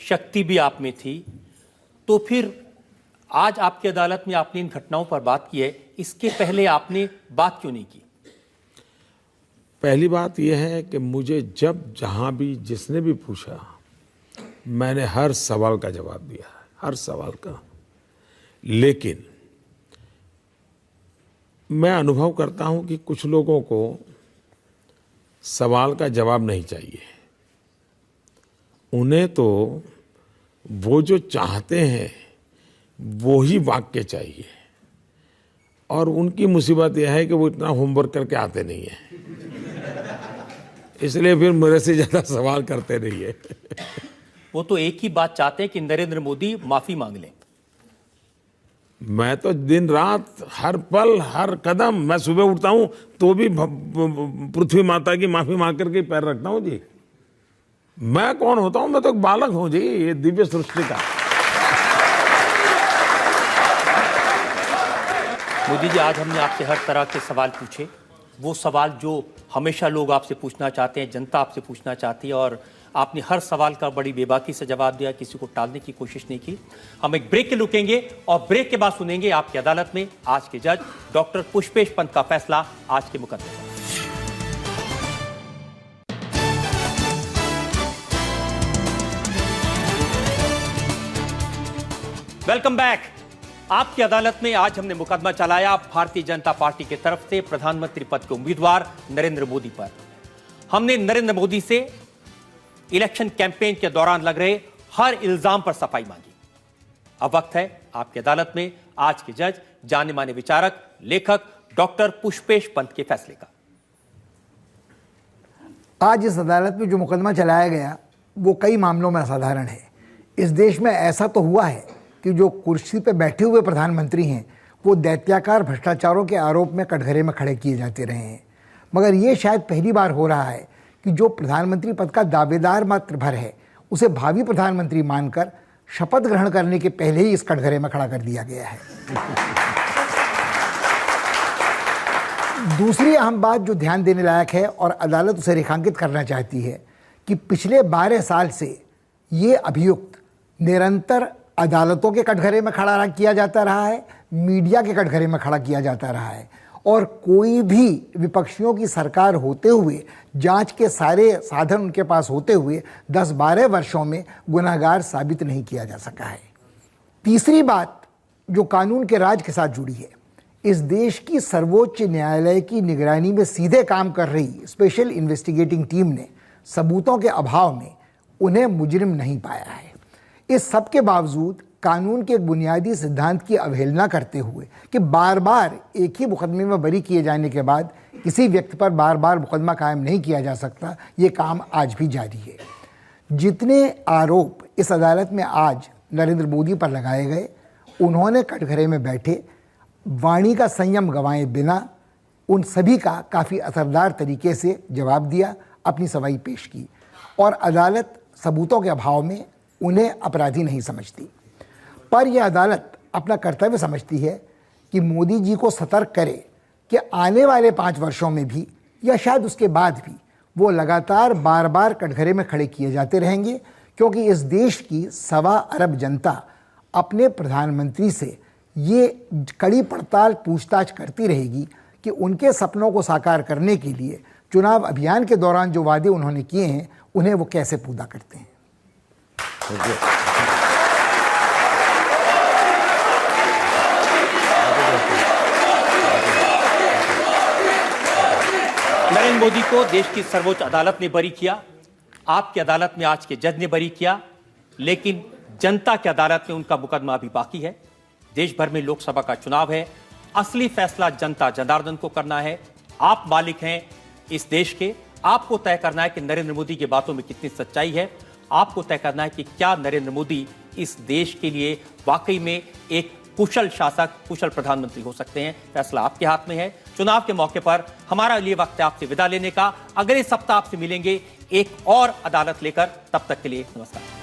शक्ति भी आप में थी, तो फिर आज आपकी अदालत में आपने इन घटनाओं पर बात की है, इसके पहले आपने बात क्यों नहीं की? पहली बात यह है कि मुझे जब जहां भी जिसने भी पूछा, मैंने हर सवाल का जवाब दिया है, हर सवाल का। लेकिन मैं अनुभव करता हूं कि कुछ लोगों को सवाल का जवाब नहीं चाहिए, उन्हें तो वो जो चाहते हैं वो ही वाक्य चाहिए। और उनकी मुसीबत यह है कि वो इतना होमवर्क करके आते नहीं है, इसलिए फिर मेरे से ज्यादा सवाल करते नहीं है। वो तो एक ही बात चाहते हैं कि नरेंद्र मोदी माफी मांग लें। मैं तो दिन रात, हर पल, हर कदम, मैं सुबह उठता हूं तो भी पृथ्वी माता की माफी मांग करके पैर रखता हूं जी। मैं कौन होता हूं? मैं तो एक बालक हूं जी, ये दिव्य सृष्टि का। मोदी जी, आज हमने आपसे हर तरह के सवाल पूछे, वो सवाल जो हमेशा लोग आपसे पूछना चाहते हैं, जनता आपसे पूछना चाहती है, और आपने हर सवाल का बड़ी बेबाकी से जवाब दिया, किसी को टालने की कोशिश नहीं की। हम एक ब्रेक के रुकेंगे और ब्रेक के बाद सुनेंगे आपकी अदालत में आज के जज डॉक्टर पुष्पेश पंत का फैसला आज के मुकदमे पर। Welcome back. आपकी अदालत में आज हमने मुकदमा चलाया भारतीय जनता पार्टी की तरफ से प्रधानमंत्री पद के उम्मीदवार नरेंद्र मोदी पर। हमने नरेंद्र मोदी से इलेक्शन कैंपेन के दौरान लग रहे हर इल्जाम पर सफाई मांगी। अब वक्त है आपकी अदालत में आज के जज, जाने माने विचारक, लेखक डॉक्टर पुष्पेश पंत के फैसले का। आज इस अदालत में जो मुकदमा चलाया गया वो कई मामलों में असाधारण है। इस देश में ऐसा तो हुआ है कि जो कुर्सी पर बैठे हुए प्रधानमंत्री हैं वो दैत्याकार भ्रष्टाचारों के आरोप में कटघरे में खड़े किए जाते रहे हैं। मगर ये शायद पहली बार हो रहा है कि जो प्रधानमंत्री पद का दावेदार मात्र भर है उसे भावी प्रधानमंत्री मानकर शपथ ग्रहण करने के पहले ही इस कटघरे में खड़ा कर दिया गया है। दूसरी अहम बात जो ध्यान देने लायक है और अदालत उसे रेखांकित करना चाहती है कि पिछले 12 साल से ये अभियुक्त निरंतर अदालतों के कटघरे में खड़ा किया जाता रहा है, मीडिया के कटघरे में खड़ा किया जाता रहा है और कोई भी विपक्षियों की सरकार होते हुए, जांच के सारे साधन उनके पास होते हुए 10-12 वर्षों में गुनहगार साबित नहीं किया जा सका है। तीसरी बात जो कानून के राज के साथ जुड़ी है, इस देश की सर्वोच्च न्यायालय की निगरानी में सीधे काम कर रही स्पेशल इन्वेस्टिगेटिंग टीम ने सबूतों के अभाव में उन्हें मुजरिम नहीं पाया है। इस सब के बावजूद कानून के एक बुनियादी सिद्धांत की अवहेलना करते हुए कि बार बार एक ही मुकदमे में बरी किए जाने के बाद किसी व्यक्ति पर बार बार मुकदमा कायम नहीं किया जा सकता, ये काम आज भी जारी है। जितने आरोप इस अदालत में आज नरेंद्र मोदी पर लगाए गए, उन्होंने कटघरे में बैठे वाणी का संयम गंवाए बिना उन सभी का काफ़ी असरदार तरीके से जवाब दिया, अपनी सफाई पेश की और अदालत सबूतों के अभाव में उन्हें अपराधी नहीं समझती। पर यह अदालत अपना कर्तव्य समझती है कि मोदी जी को सतर्क करे कि आने वाले 5 वर्षों में भी या शायद उसके बाद भी वो लगातार बार बार कटघरे में खड़े किए जाते रहेंगे, क्योंकि इस देश की 1.25 अरब जनता अपने प्रधानमंत्री से ये कड़ी पड़ताल पूछताछ करती रहेगी कि उनके सपनों को साकार करने के लिए चुनाव अभियान के दौरान जो वादे उन्होंने किए हैं उन्हें वो कैसे पूरा करते हैं। नरेंद्र मोदी को देश की सर्वोच्च अदालत ने बरी किया, आपकी अदालत में आज के जज ने बरी किया, लेकिन जनता की अदालत में उनका मुकदमा अभी बाकी है। देश भर में लोकसभा का चुनाव है, असली फैसला जनता जनार्दन को करना है। आप मालिक हैं इस देश के, आपको तय करना है कि नरेंद्र मोदी की बातों में कितनी सच्चाई है। आपको तय करना है कि क्या नरेंद्र मोदी इस देश के लिए वाकई में एक कुशल शासक, कुशल प्रधानमंत्री हो सकते हैं। फैसला आपके हाथ में है। चुनाव के मौके पर हमारा लिए वक्त है आपसे विदा लेने का। अगले सप्ताह आपसे मिलेंगे एक और अदालत लेकर। तब तक के लिए नमस्कार।